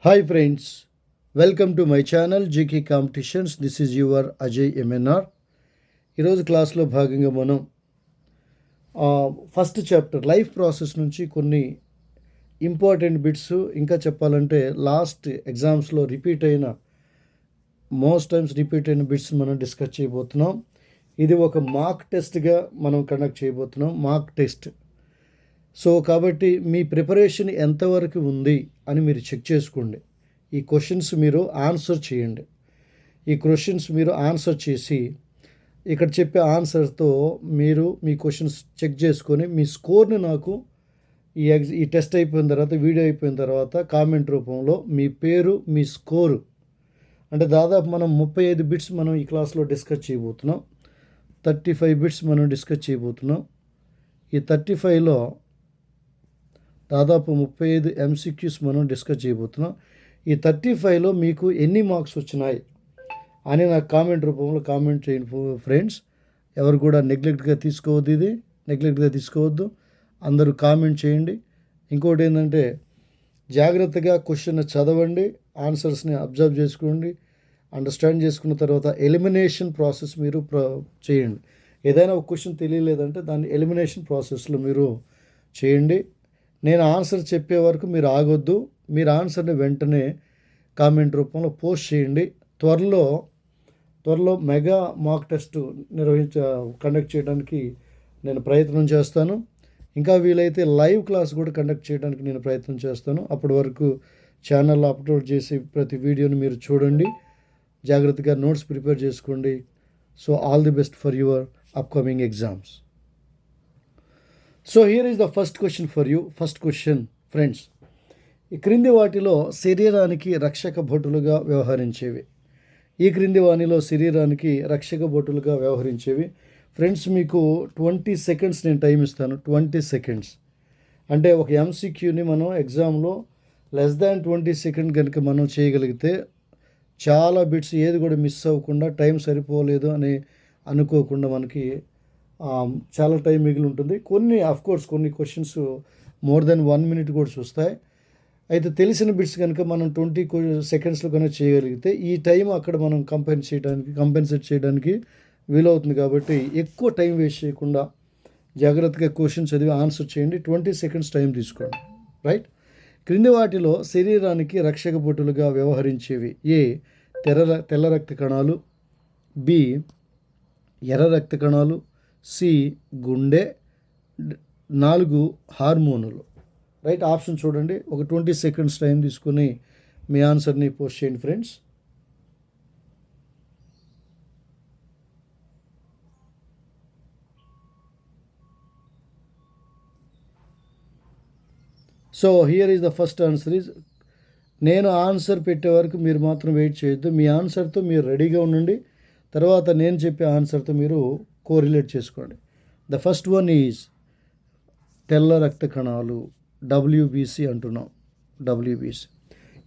Hi friends, welcome to my channel GK competitions. This is your Ajay MNR. ఈరోజు క్లాస్లో భాగంగా మనం ఫస్ట్ చాప్టర్ లైఫ్ ప్రాసెస్ నుంచి కొన్ని ఇంపార్టెంట్ బిట్స్, ఇంకా చెప్పాలంటే లాస్ట్ ఎగ్జామ్స్లో మోస్ట్ టైమ్స్ రిపీట్ అయిన బిట్స్ మనం డిస్కస్ చేయబోతున్నాం. ఇది ఒక మార్క్ టెస్ట్గా మనం కండక్ట్ చేయబోతున్నాం, మార్క్ టెస్ట్. సో కాబట్టి మీ ప్రిపరేషన్ ఎంతవరకు ఉంది అని మీరు చెక్ చేసుకోండి. ఈ క్వశ్చన్స్ మీరు ఆన్సర్ చేయండి. ఈ క్వశ్చన్స్ మీరు ఆన్సర్ చేసి ఇక్కడ చెప్పే ఆన్సర్తో మీరు మీ క్వశ్చన్స్ చెక్ చేసుకొని మీ స్కోర్ని నాకు ఈ టెస్ట్ అయిపోయిన తర్వాత, వీడియో అయిపోయిన తర్వాత కామెంట్ రూపంలో మీ పేరు, మీ స్కోరు, అంటే దాదాపు మనం 35 బిట్స్ మనం ఈ క్లాస్లో డిస్కస్ చేయబోతున్నాం. 35 బిట్స్ మనం డిస్కస్ చేయబోతున్నాం. ఈ 35లో దాదాపు 35 ఎంసీక్యూస్ మనం డిస్కస్ చేయబోతున్నాం. ఈ 35లో మీకు ఎన్ని మార్క్స్ వచ్చినాయి అని నాకు కామెంట్ రూపంలో కామెంట్ చేయండి ఫ్రెండ్స్. ఎవరు కూడా నెగ్లెక్ట్గా తీసుకోవద్దు. అందరూ కామెంట్ చేయండి. ఇంకోటి ఏంటంటే, జాగ్రత్తగా క్వశ్చన్ చదవండి, ఆన్సర్స్ని అబ్జర్వ్ చేసుకోండి, అండర్స్టాండ్ చేసుకున్న తర్వాత ఎలిమినేషన్ ప్రాసెస్ మీరు చేయండి. ఏదైనా ఒక క్వశ్చన్ తెలియలేదంటే దాన్ని ఎలిమినేషన్ ప్రాసెస్లో మీరు చేయండి. నేను ఆన్సర్ చెప్పే వరకు మీరు ఆగొద్దు. మీరు ఆన్సర్ని వెంటనే కామెంట్ రూపంలో పోస్ట్ చేయండి. త్వరలో మెగా మాక్ టెస్ట్ కండక్ట్ చేయడానికి నేను ప్రయత్నం చేస్తాను. ఇంకా వీలైతే లైవ్ క్లాస్ కూడా కండక్ట్ చేయడానికి నేను ప్రయత్నం చేస్తాను. అప్పటి వరకు ఛానల్లో అప్లోడ్ చేసి ప్రతి వీడియోని మీరు చూడండి. జాగ్రత్తగా నోట్స్ ప్రిపేర్ చేసుకోండి. So all the best for your upcoming exams. So here is the first question for you. First question friends, ఈ క్రింది వాటిలో శరీరానికి రక్షక భటులుగా వ్యవహరించేవి. ఈ క్రింది వాణిలో శరీరానికి రక్షక భటులుగా వ్యవహరించేవి. ఫ్రెండ్స్, మీకు 20 సెకండ్స్ నేను టైం ఇస్తాను. 20 సెకండ్స్ అంటే ఒక ఎంసీక్యూని మనం ఎగ్జామ్లో లెస్ దాన్ 20 సెకండ్ కనుక మనం చేయగలిగితే చాలా బిట్స్ ఏది కూడా మిస్ అవ్వకుండా, టైం సరిపోలేదు అని అనుకోకుండా మనకి చాలా టైం మిగిలి ఉంటుంది. కొన్ని క్వశ్చన్స్ మోర్ దెన్ 1 మినిట్ కూడా చూస్తాయి. అయితే తెలిసిన బిట్స్ కనుక మనం 20 సెకండ్స్లో కనుక చేయగలిగితే ఈ టైం అక్కడ మనం కంపెన్సేట్ చేయడానికి వీలవుతుంది. కాబట్టి ఎక్కువ టైం వేస్ట్ చేయకుండా జాగ్రత్తగా క్వశ్చన్ చదివి ఆన్సర్ చేయండి. 20 సెకండ్స్ టైం తీసుకోండి. రైట్. క్రింది వాటిలో శరీరానికి రక్షక బొట్టులుగా వ్యవహరించేవి. ఏ, తెల్ల రక్త కణాలు, బి, ఎర్ర రక్త కణాలు, సి, గుండె, 4 హార్మోనులు. రైట్. ఆప్షన్ చూడండి. ఒక 20 సెకండ్స్ టైం తీసుకుని మీ ఆన్సర్ని పోస్ట్ చేయండి friends. So here is the first answer is, నేను ఆన్సర్ పెట్టే వరకు మీరు మాత్రం వెయిట్ చేయొద్దు. మీ ఆన్సర్తో మీరు రెడీగా ఉండండి. తర్వాత నేను చెప్పే ఆన్సర్తో మీరు కోరిలేట్ చేసుకోండి. ద ఫస్ట్ వన్ ఈజ్ తెల్ల రక్త కణాలు, WBC అంటున్నాం. WBC.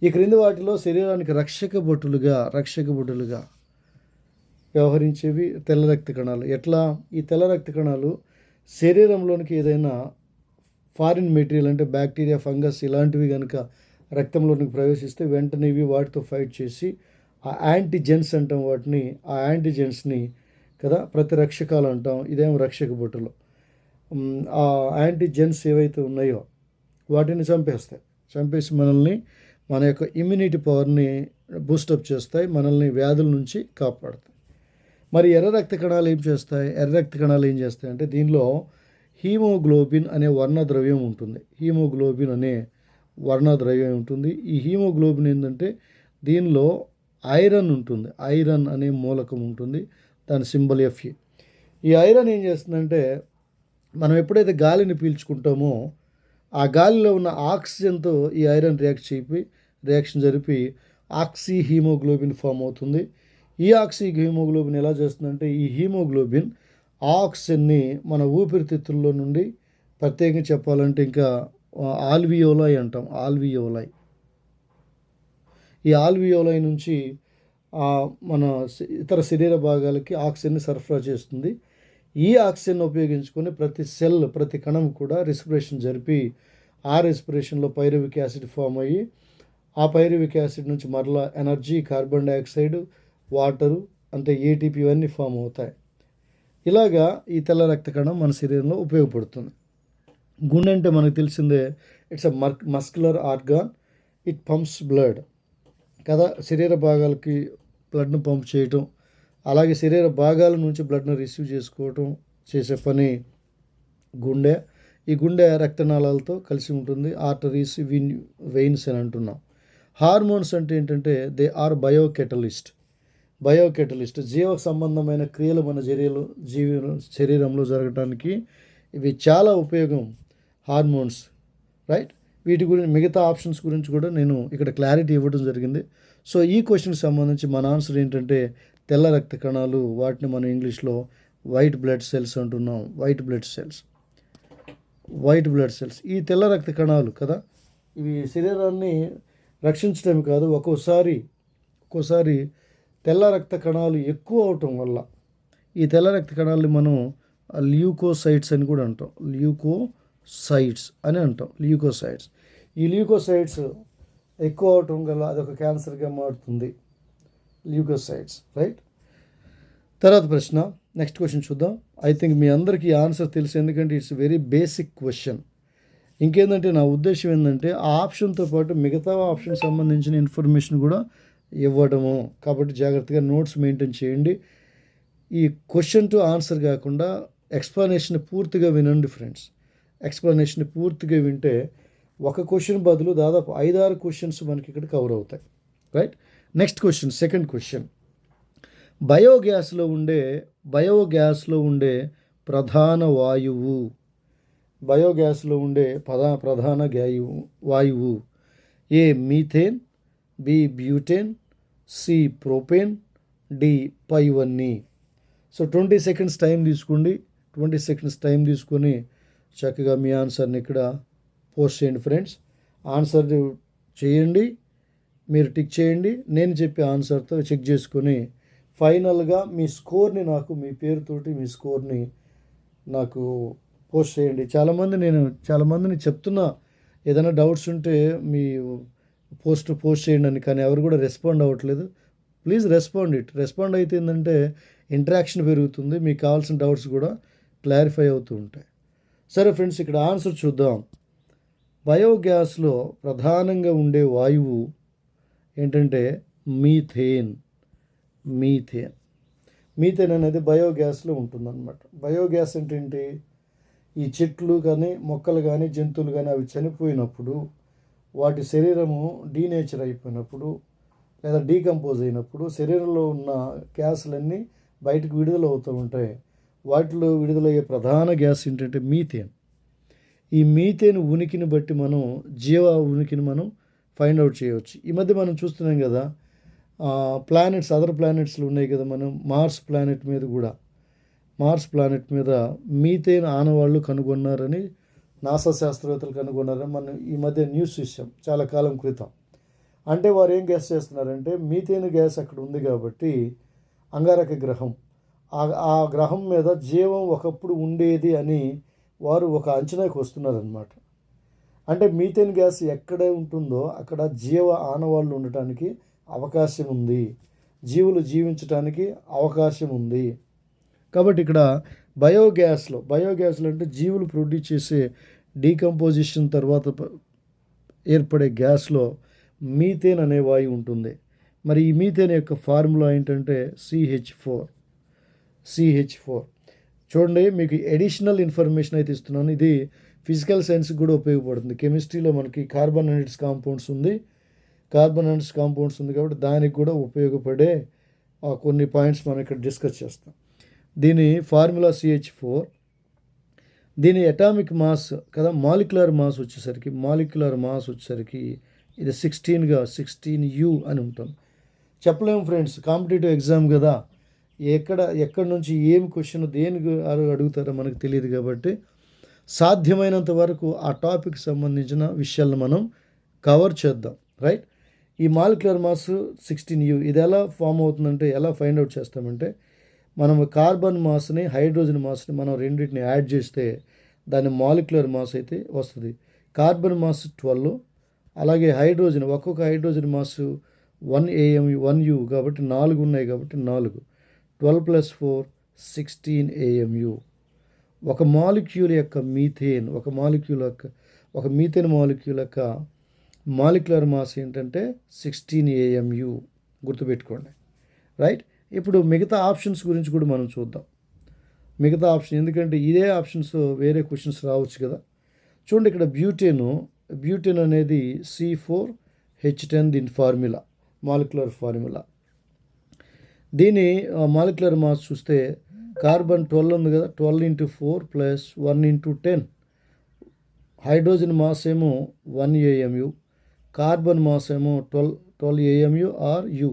ఈ క్రింది వాటిలో శరీరానికి రక్షక బొట్టులుగా వ్యవహరించేవి తెల్ల రక్త కణాలు. ఎట్లా? ఈ తెల్ల రక్త కణాలు శరీరంలోనికి ఏదైనా ఫారిన్ మెటీరియల్ అంటే బ్యాక్టీరియా, ఫంగస్ ఇలాంటివి కనుక రక్తంలోనికి ప్రవేశిస్తే వెంటనే ఇవి వాటితో ఫైట్ చేసి ఆ యాంటీజెన్స్ అంటాం వాటిని, ఆ యాంటీజెన్స్ని కదా ప్రతిరక్షకాలు అంటాం. ఇదేమో రక్షక బొట్టులు. ఆ యాంటీజెన్స్ ఏవైతే ఉన్నాయో వాటిని చంపేసి మన యొక్క ఇమ్యూనిటీ పవర్ని బూస్టప్ చేస్తాయి, మనల్ని వ్యాధుల నుంచి కాపాడుతాయి. మరి ఎర్ర రక్త కణాలు ఏం చేస్తాయి? ఎర్ర రక్త కణాలు ఏం చేస్తాయి అంటే దీనిలో హీమోగ్లోబిన్ అనే వర్ణద్రవ్యం ఉంటుంది. ఈ హీమోగ్లోబిన్ ఏంటంటే దీనిలో ఐరన్ ఉంటుంది. ఐరన్ అనే మూలకం ఉంటుంది. దాని సింబల్ Fe. ఈ ఐరన్ ఏం చేస్తుందంటే మనం ఎప్పుడైతే గాలిని పీల్చుకుంటామో ఆ గాలిలో ఉన్న ఆక్సిజన్తో ఈ ఐరన్ రియాక్షన్ జరిపి ఆక్సీ హీమోగ్లోబిన్ ఫామ్ అవుతుంది. ఈ ఆక్సీ హీమోగ్లోబిన్ ఎలా చేస్తుందంటే ఈ హీమోగ్లోబిన్ ఆక్సిజన్ని మన ఊపిరితిత్తుల్లో నుండి, ప్రత్యేకంగా చెప్పాలంటే ఇంకా ఆల్వియోలై అంటాం. ఈ ఆల్వియోలై నుంచి మన ఇతర శరీర భాగాలకి ఆక్సిజన్ని సరఫరా చేస్తుంది. ఈ ఆక్సిజన్ ఉపయోగించుకొని ప్రతి కణం కూడా రెస్పిరేషన్ జరిపి ఆ రెస్పిరేషన్లో పైరువిక్ యాసిడ్ ఫామ్ అయ్యి ఆ పైరువిక్ యాసిడ్ నుంచి మరలా ఎనర్జీ, కార్బన్ డైఆక్సైడ్, వాటరు అంటే ఏటీపీ ఇవన్నీ ఫామ్ అవుతాయి. ఇలాగా ఈ తెల్ల రక్త కణం మన శరీరంలో ఉపయోగపడుతుంది. గుండె అంటే మనకు తెలిసిందే, it's muscular organ, it pumps blood కదా. శరీర భాగాలకి బ్లడ్ను పంప్ చేయటం, అలాగే శరీర భాగాల నుంచి బ్లడ్ను రిసీవ్ చేసుకోవటం చేసే పని గుండె. ఈ గుండె రక్తనాళాలతో కలిసి ఉంటుంది. ఆర్టరీస్, వెయిన్స్ అని అంటున్నాం. హార్మోన్స్ అంటే ఏంటంటే దే ఆర్ బయోకెటలిస్ట్. జీవ సంబంధమైన క్రియలు మన శరీరంలో జరగడానికి ఇవి చాలా ఉపయోగం హార్మోన్స్, రైట్. వీటి గురించి మిగతా ఆప్షన్స్ గురించి కూడా నేను ఇక్కడ క్లారిటీ ఇవ్వడం జరిగింది. సో ఈ క్వశ్చన్కి సంబంధించి మన ఆన్సర్ ఏంటంటే తెల్ల రక్త కణాలు, వాటిని మనం ఇంగ్లీష్లో వైట్ బ్లడ్ సెల్స్ అంటున్నాం. వైట్ బ్లడ్ సెల్స్ ఈ తెల్ల రక్త కణాలు కదా, ఇవి శరీరాన్ని రక్షించడమే కాదు, ఒక్కోసారి తెల్ల రక్త కణాలు ఎక్కువ అవటం వల్ల ఈ తెల్ల రక్త కణాలని మనం ల్యూకోసైట్స్ అని కూడా అంటాం. ల్యూకోసైట్స్ ఈ ల్యూకోసైట్స్ ఎక్కువ అవటం వల్ల అదొక క్యాన్సర్గా మారుతుంది. Leukocytes, right. తర్వాత ప్రశ్న, నెక్స్ట్ క్వశ్చన్ చూద్దాం. ఐ థింక్ మీ అందరికీ ఆన్సర్ తెలుసు, ఎందుకంటే ఇట్స్ వెరీ బేసిక్ క్వశ్చన్. ఇంకేంటంటే నా ఉద్దేశం ఏంటంటే ఆ ఆప్షన్తో పాటు మిగతా ఆప్షన్ సంబంధించిన ఇన్ఫర్మేషన్ కూడా ఇవ్వడము. కాబట్టి జాగ్రత్తగా నోట్స్ మెయింటైన్ చేయండి. ఈ క్వశ్చన్ టు ఆన్సర్ కాకుండా ఎక్స్ప్లెనేషన్ పూర్తిగా వినండి ఫ్రెండ్స్. ఎక్స్ప్లెనేషన్ పూర్తిగా వింటే ఒక క్వశ్చన్ బదులు దాదాపు 5-6 క్వశ్చన్స్ మనకి ఇక్కడ కవర్ అవుతాయి, right. Next question, second question. బయోగ్యాస్లో ఉండే ప్రధాన వాయువు, ప్రధాన వాయువు A methane, B butane, C propane, D పైవన్నీ. సో 20 సెకండ్స్ టైం తీసుకోండి. 20 సెకండ్స్ టైం తీసుకొని చక్కగా మీ ఆన్సర్ని ఇక్కడ పోస్ట్ చేయండి ఫ్రెండ్స్. ఆన్సర్ చేయండి, మీరు టిక్ చేయండి. నేను చెప్పే ఆన్సర్తో చెక్ చేసుకొని ఫైనల్గా మీ స్కోర్ని మీ పేరుతోటి మీ స్కోర్ని నాకు పోస్ట్ చేయండి. చాలామందిని చెప్తున్నా, ఏదైనా డౌట్స్ ఉంటే మీ పోస్ట్ చేయండి అని, కానీ ఎవరు కూడా రెస్పాండ్ అవ్వట్లేదు. ప్లీజ్ రెస్పాండ్ అయితే ఏంటంటే ఇంటరాక్షన్ పెరుగుతుంది, మీకు కావాల్సిన డౌట్స్ కూడా క్లారిఫై అవుతూ ఉంటాయి. సరే ఫ్రెండ్స్, ఇక్కడ ఆన్సర్ చూద్దాం. బయోగ్యాస్లో ప్రధానంగా ఉండే వాయువు ఏంటంటే మీథేన్ అనేది బయోగ్యాస్లో ఉంటుందన్నమాట. బయోగ్యాస్ అంటే ఏంటి? ఈ చెట్లు కానీ, మొక్కలు కానీ, జంతువులు కానీ అవి చనిపోయినప్పుడు, వాటి శరీరము డీనేచర్ అయిపోయినప్పుడు లేదా డీకంపోజ్ అయినప్పుడు శరీరంలో ఉన్న గ్యాసులన్నీ బయటకు విడుదల అవుతూ ఉంటాయి. వాటిలో విడుదలయ్యే ప్రధాన గ్యాస్ ఏంటంటే మీథేన్. ఈ మీథేన్ ఉనికిని బట్టి ఉనికిని మనం ఫైండ్ అవుట్ చేయవచ్చు. ఈ మధ్య మనం చూస్తున్నాం కదా, అదర్ ప్లానెట్స్లో ఉన్నాయి కదా, మనం మార్స్ ప్లానెట్ మీద మీథేన్ ఆనవాళ్ళు కనుగొన్నారని నాసా శాస్త్రవేత్తలు కనుగొన్నారని మనం ఈ మధ్య న్యూస్ చూసాం చాలా కాలం క్రితం. అంటే వారు ఏం గ్యాస్ చేస్తున్నారంటే మీథేన్ గ్యాస్ అక్కడ ఉంది కాబట్టి అంగారక గ్రహం, ఆ గ్రహం మీద జీవం ఒకప్పుడు ఉండేది అని వారు ఒక అంచనాకు వస్తున్నారనమాట. అంటే మీథేన్ గ్యాస్ ఎక్కడ ఉంటుందో అక్కడ జీవ ఆనవాళ్ళు ఉండటానికి అవకాశం ఉంది, జీవులు జీవించడానికి అవకాశం ఉంది. కాబట్టి ఇక్కడ బయోగ్యాస్లో అంటే జీవులు ప్రొడ్యూస్ చేసే డీకంపోజిషన్ తర్వాత ఏర్పడే గ్యాస్లో మీథేన్ అనే వాయువు ఉంటుంది. మరి ఈ మీథేన్ యొక్క ఫార్ములా ఏంటంటే CH4. చూడండి, మీకు ఎడిషనల్ ఇన్ఫర్మేషన్ అయితే ఇస్తున్నాను. ఇది ఫిజికల్ సైన్స్కి కూడా ఉపయోగపడుతుంది. కెమిస్ట్రీలో మనకి కార్బన్ అనైడ్స్ కాంపౌండ్స్ ఉంది కాబట్టి దానికి కూడా ఉపయోగపడే కొన్ని పాయింట్స్ మనం ఇక్కడ డిస్కస్ చేస్తాం. దీని ఫార్ములా CH4. దీని అటామిక్ మాస్ కదా, మాలిక్యులర్ మాస్ వచ్చేసరికి ఇది 16U అని ఉంటుంది. చెప్పలేము ఫ్రెండ్స్, కాంపిటేటివ్ ఎగ్జామ్ కదా, ఎక్కడ నుంచి ఏం క్వశ్చన్ దేనికి అడుగుతారో మనకు తెలియదు. కాబట్టి సాధ్యమైనంత వరకు ఆ టాపిక్ సంబంధించిన విషయాలను మనం కవర్ చేద్దాం, రైట్. ఈ మాలిక్యులర్ మాస్ 16U ఇది ఎలా ఫామ్ అవుతుందంటే, ఎలా ఫైండ్ అవుట్ చేస్తామంటే, మనం కార్బన్ మాస్ని, హైడ్రోజన్ మాస్ని మనం రెండింటిని యాడ్ చేస్తే దాని మాలిక్యులర్ మాస్ అయితే వస్తుంది. కార్బన్ మాస్ 12, అలాగే హైడ్రోజన్, ఒక్కొక్క హైడ్రోజన్ మాస్ 1 కాబట్టి 4 ఉన్నాయి కాబట్టి 4. 12 + 4 16 AMU. ఒక మాలిక్యూల్ యొక్క మీథేన్, ఒక మీథేన్ మాలిక్యూల్ యొక్క మాలిక్యులర్ మాస్ ఏంటంటే 16 AMU. గుర్తుపెట్టుకోండి, రైట్. ఇప్పుడు మిగతా ఆప్షన్స్ గురించి కూడా మనం చూద్దాం. మిగతా ఆప్షన్, ఎందుకంటే ఇదే ఆప్షన్స్ వేరే క్వశ్చన్స్ రావచ్చు కదా. చూడండి, ఇక్కడ బ్యూటేన్ అనేది C4H10, దీని ఫార్ములా, మాలిక్యులర్ ఫార్ములా. దీని మాలిక్యులర్ మాస్ చూస్తే కార్బన్ 12 ఉంది కదా, 12 × 4 + 1 × 10. హైడ్రోజన్ మాస్ ఏమో 1 AMU, కార్బన్ మాస్ ఏమో 12 AMU or U.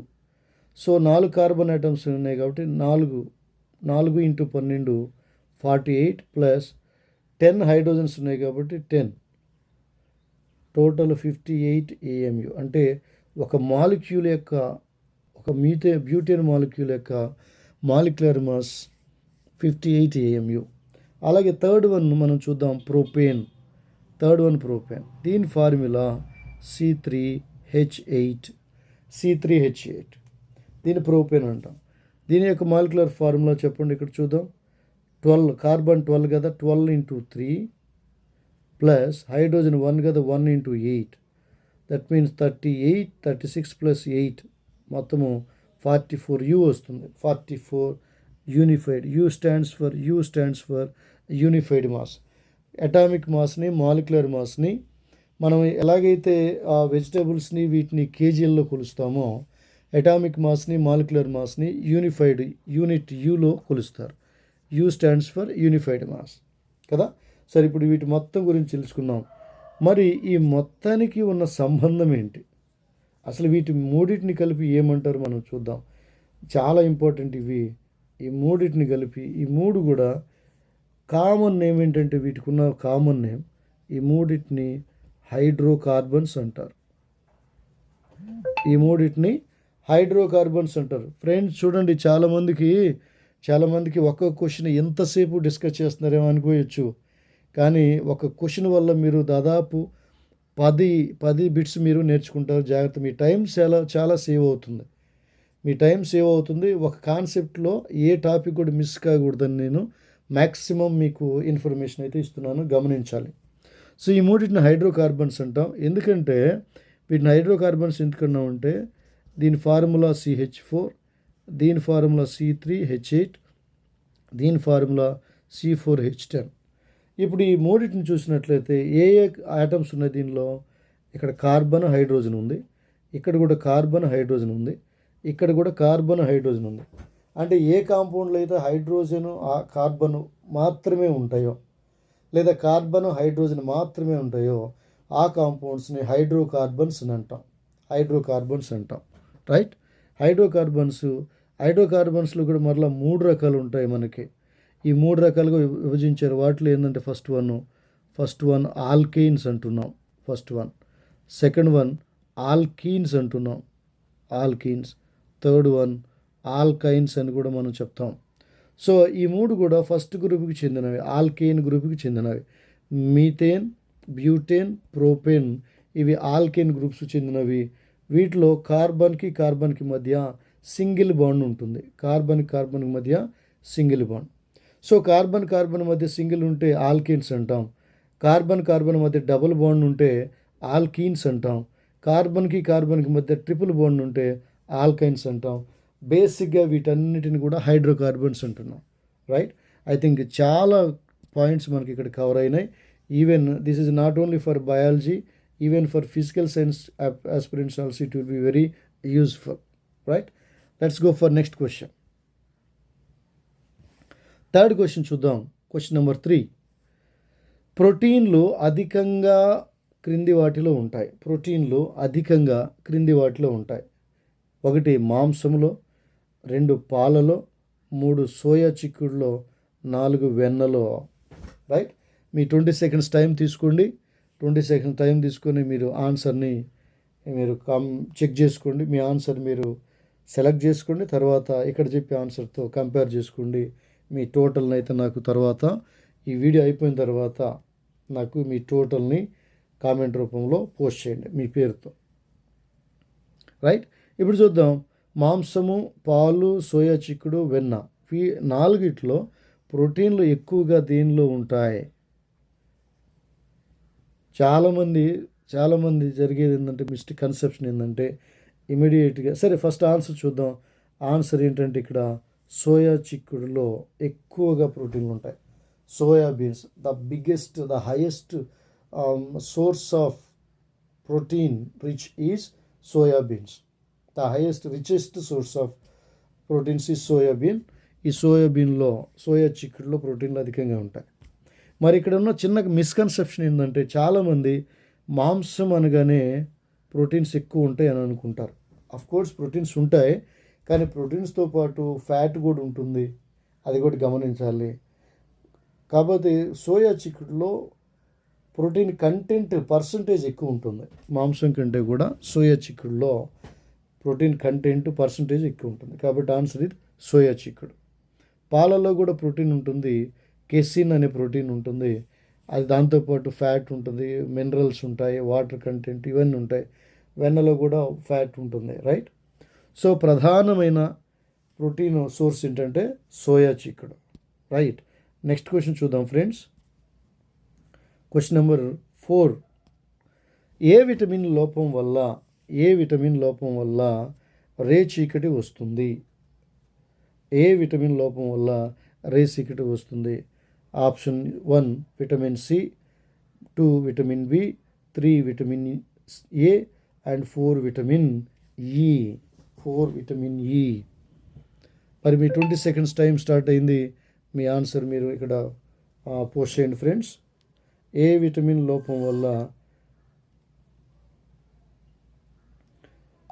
So 4 carbon atoms ఉన్నాయి కాబట్టి 4 × 12 48 + 10 హైడ్రోజన్స్ ఉన్నాయి కాబట్టి 10, టోటల్ 58 AMU. అంటే ఒక మాలిక్యూల్ యొక్క, ఒక బ్యూటేన్ మాలిక్యూల్ యొక్క మాలిక్యులర్ మాస్ 58 AMU. అలాగే థర్డ్ వన్ మనం చూద్దాం, ప్రోపేన్. దీని ఫార్ములా C3H8. దీని ప్రోపేన్ అంటాం. దీని యొక్క మాలిక్యులర్ ఫార్ములా చెప్పండి, ఇక్కడ చూద్దాం. 12 కార్బన్ 12 కదా, 12 × 3 ప్లస్ హైడ్రోజన్ 1 కదా, 1 × 8. దట్ మీన్స్ 38, 36 + 8 మొత్తము 44 U వస్తుంది. 44 unified. U stands for unified mass. Atomic మాస్ని, మాలిక్యులర్ మాస్ని మనం ఎలాగైతే ఆ వెజిటేబుల్స్ని వీటిని కేజీల్లో కొలుస్తామో, అటామిక్ మాస్ని, మాలిక్యులర్ మాస్ని యూనిట్ Uలో కొలుస్తారు. U stands for unified mass కదా. సరే, ఇప్పుడు వీటి మొత్తం గురించి తెలుసుకుందాం. మరి ఈ మొత్తానికి ఉన్న సంబంధం ఏంటి, అసలు వీటి మూడింటిని కలిపి ఏమంటారు మనం చూద్దాం. చాలా ఇంపార్టెంట్ ఇవి. ఈ మూడింటిని కలిపి, ఈ మూడు కూడా కామన్ నేమ్ ఏంటంటే, వీటికి ఉన్న కామన్ నేమ్, ఈ మూడింటిని హైడ్రోకార్బన్స్ అంటారు. ఫ్రెండ్స్ చూడండి, చాలామందికి ఒక్క క్వశ్చన్ ఎంతసేపు డిస్కస్ చేస్తున్నారేమో అనుకోవచ్చు. కానీ ఒక క్వశ్చన్ వల్ల మీరు దాదాపు 10 బిట్స్ మీరు నేర్చుకుంటారు. జాగ్రత్త, మీ టైం చాలా సేవ్ అవుతుంది. ఒక కాన్సెప్ట్లో ఏ టాపిక్ కూడా మిస్ కాకూడదని నేను మ్యాక్సిమం మీకు ఇన్ఫర్మేషన్ అయితే ఇస్తున్నాను, గమనించాలి. సో ఈ మూడింటిని హైడ్రోకార్బన్స్ అంటాం. ఎందుకంటే వీటిని హైడ్రోకార్బన్స్ ఎందుకన్నామంటే, దీని ఫార్ములా CH4, దీని ఫార్ములా C3H8, దీని ఫార్ములా C4H10. ఇప్పుడు ఈ మూడింటిని చూసినట్లయితే ఏ ఆటమ్స్ ఉన్నాయి దీనిలో, ఇక్కడ కార్బన్ హైడ్రోజన్ ఉంది, ఇక్కడ కూడా కార్బన్ హైడ్రోజన్ ఉంది, ఇక్కడ కూడా కార్బన్ హైడ్రోజన్ ఉంది. అంటే ఏ కాంపౌండ్లో అయితే హైడ్రోజన్ కార్బన్ మాత్రమే ఉంటాయో, లేదా కార్బన్ హైడ్రోజన్ మాత్రమే ఉంటాయో, ఆ కాంపౌండ్స్ని హైడ్రోకార్బన్స్ అంటాం. రైట్. హైడ్రోకార్బన్స్లో కూడా మరలా 3 రకాలు ఉంటాయి మనకి. ఈ 3 రకాలుగా విభజించారు. వాటిలో ఏంటంటే ఫస్ట్ వన్ ఆల్కెయిన్స్ అంటున్నాం. సెకండ్ వన్ ఆల్కీన్స్ అంటున్నాం, థర్డ్ వన్ ఆల్కైన్స్ అని కూడా మనం చెప్తాం. సో ఈ 3 కూడా ఫస్ట్ గ్రూప్కి చెందినవి, ఆల్కెయిన్ గ్రూప్కి చెందినవి. మీథేన్, బ్యూటేన్, ప్రోపేన్ ఇవి ఆల్కెయిన్ గ్రూప్స్ చెందినవి. వీటిలో కార్బన్కి మధ్య సింగిల్ బాండ్ ఉంటుంది. కార్బన్కి మధ్య సింగిల్ బాండ్. సో కార్బన్ మధ్య సింగిల్ ఉంటే ఆల్కెయిన్స్ అంటాం. కార్బన్ మధ్య డబుల్ బాండ్ ఉంటే ఆల్కీన్స్ అంటాం. కార్బన్కి మధ్య ట్రిపుల్ బాండ్ ఉంటే ఆల్కైన్స్ అంటాం. బేసిక్గా వీటన్నిటిని కూడా హైడ్రోకార్బన్స్ అంటున్నాం. రైట్. ఐ థింక్ చాలా పాయింట్స్ మనకి ఇక్కడ కవర్ అయినాయి. Even this is not only for biology, even for physical science aspirants also it will be very useful. Right. Let's go for next question. Third question చూద్దాం. Question number 3. ప్రోటీన్లు అధికంగా క్రింది వాటిలో ఉంటాయి. 1 మాంసంలో, 2 పాలలో, 3 సోయా చిక్కుడులో, 4 వెన్నలో. రైట్. మీ 20 seconds టైం తీసుకోండి. 20 seconds టైం తీసుకొని మీరు ఆన్సర్ని చెక్ చేసుకోండి. మీ ఆన్సర్ మీరు సెలెక్ట్ చేసుకోండి. తర్వాత ఇక్కడ చెప్పే ఆన్సర్తో కంపేర్ చేసుకోండి. మీ టోటల్ని అయితే నాకు తర్వాత ఈ వీడియో అయిపోయిన తర్వాత నాకు మీ టోటల్ని కామెంట్ రూపంలో పోస్ట్ చేయండి మీ పేరుతో. రైట్, ఇప్పుడు చూద్దాం. మాంసము, పాలు, సోయా చిక్కుడు, వెన్న, ఈ నాలుగిట్లో ప్రోటీన్లు ఎక్కువగా దీనిలో ఉంటాయి. చాలామంది జరిగేది ఏంటంటే మిస్కన్సెప్షన్ ఏంటంటే ఇమీడియట్గా, సరే ఫస్ట్ ఆన్సర్ చూద్దాం. ఆన్సర్ ఏంటంటే ఇక్కడ సోయా చిక్కుడులో ఎక్కువగా ప్రోటీన్లు ఉంటాయి. Soybeans the highest source of protein rich is soybeans. The richest source of proteins is soybean. ఈ సోయా చిక్కుడులో ప్రోటీన్లు అధికంగా ఉంటాయి. మరి ఇక్కడ ఉన్న చిన్న మిస్కన్సెప్షన్ ఏంటంటే చాలామంది మాంసం అనగానే ప్రోటీన్స్ ఎక్కువ ఉంటాయి అని అనుకుంటారు. కోర్స్ ప్రోటీన్స్ ఉంటాయి, కానీ ప్రోటీన్స్తో పాటు ఫ్యాట్ కూడా ఉంటుంది, అది కూడా గమనించాలి. కాబట్టి సోయా చిక్కుడులో ప్రోటీన్ కంటెంట్ పర్సంటేజ్ ఎక్కువ ఉంటుంది. మాంసం కంటే కూడా సోయా చిక్కుడులో ప్రోటీన్ కంటెంట్ పర్సంటేజ్ ఎక్కువ ఉంటుంది. కాబట్టి ఆన్సర్ ఇది సోయా చిక్కుడు. పాలలో కూడా ప్రోటీన్ ఉంటుంది, కెసిన్ అనే ప్రోటీన్ ఉంటుంది, అది దాంతోపాటు ఫ్యాట్ ఉంటుంది, మినరల్స్ ఉంటాయి, వాటర్ కంటెంట్ ఇవన్నీ ఉంటాయి. వెన్నలో కూడా ఫ్యాట్ ఉంటుంది. రైట్, సో ప్రధానమైన ప్రోటీన్ సోర్స్ ఏంటంటే సోయా చిక్కుడు. రైట్, నెక్స్ట్ క్వశ్చన్ చూద్దాం ఫ్రెండ్స్. Question number 4. ఏ విటమిన్ లోపం వల్ల రే చీకటి వస్తుంది? ఏ విటమిన్ లోపం వల్ల రే చీకటి వస్తుంది? Option 1 vitamin C, 2 vitamin B, 3 vitamin A and 4 vitamin E. మరి మీ 20 seconds టైం స్టార్ట్ అయింది. మీ ఆన్సర్ మీరు ఇక్కడ పోస్ట్ చేయండి ఫ్రెండ్స్. ఏ విటమిన్ లోపం వల్ల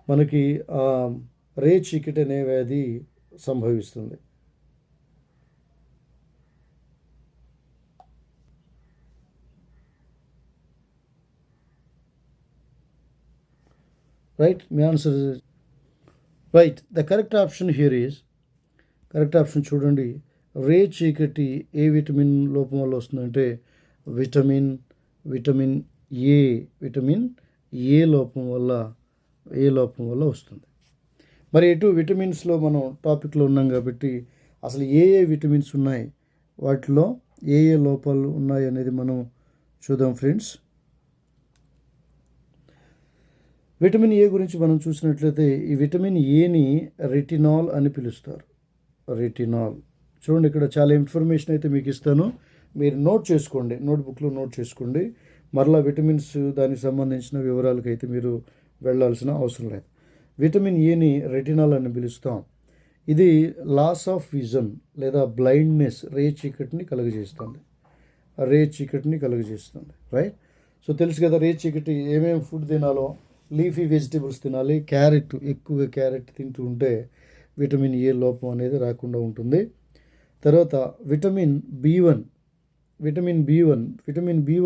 మనకి రే చీకటి అనే వ్యాధి సంభవిస్తుంది? Right, me answer right. The correct option చూడండి. రే చీకటి ఏ విటమిన్ లోపం వల్ల వస్తుందంటే విటమిన్ ఏ లోపం వల్ల వస్తుంది. మరి ఎటు విటమిన్స్లో మనం టాపిక్లో ఉన్నాం కాబట్టి అసలు ఏ విటమిన్స్ ఉన్నాయి, వాటిలో ఏ లోపాలు ఉన్నాయి అనేది మనం చూద్దాం ఫ్రెండ్స్. విటమిన్ ఏ గురించి మనం చూసినట్లయితే ఈ విటమిన్ ఏని రెటినాల్ అని పిలుస్తారు. రెటినాల్ చూడండి, ఇక్కడ చాలా ఇన్ఫర్మేషన్ అయితే మీకు ఇస్తాను, మీరు నోట్బుక్లో నోట్ చేసుకోండి. మరలా విటమిన్స్ దానికి సంబంధించిన వివరాలకు అయితే మీరు వెళ్ళాల్సిన అవసరం లేదు. విటమిన్ ఏని రెటినాల్ అని పిలుస్తాం. ఇది లాస్ ఆఫ్ విజన్ లేదా బ్లైండ్నెస్, రే చీకటిని కలుగజేస్తుంది. రైట్, సో తెలుసు కదా రే చీకటి ఏమేమి ఫుడ్ తినాలో. లీఫీ వెజిటేబుల్స్ తినాలి, ఎక్కువగా క్యారెట్ తింటూ ఉంటే విటమిన్ ఏ లోపం అనేది రాకుండా ఉంటుంది. తర్వాత విటమిన్ బి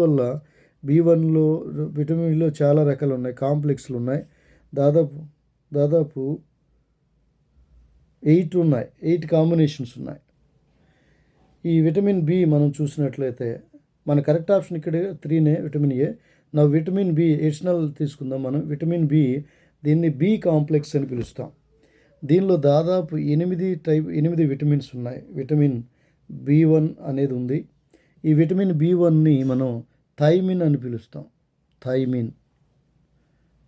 వల్ల విటమిన్లో చాలా రకాలు ఉన్నాయి, కాంప్లెక్స్లు ఉన్నాయి. దాదాపు 8 కాంబినేషన్స్ ఉన్నాయి. ఈ విటమిన్ బి మనం చూసినట్లయితే మన కరెక్ట్ ఆప్షన్ ఇక్కడ 3 విటమిన్ ఏ. నా విటమిన్ బి ఎడిషనల్ తీసుకుందాం మనం. విటమిన్ బి, దీన్ని బి కాంప్లెక్స్ అని పిలుస్తాం. దీనిలో దాదాపు 8 విటమిన్స్ ఉన్నాయి. విటమిన్ B1 అనేది ఉంది. ఈ విటమిన్ B1ని మనం థైమిన్ అని పిలుస్తాం.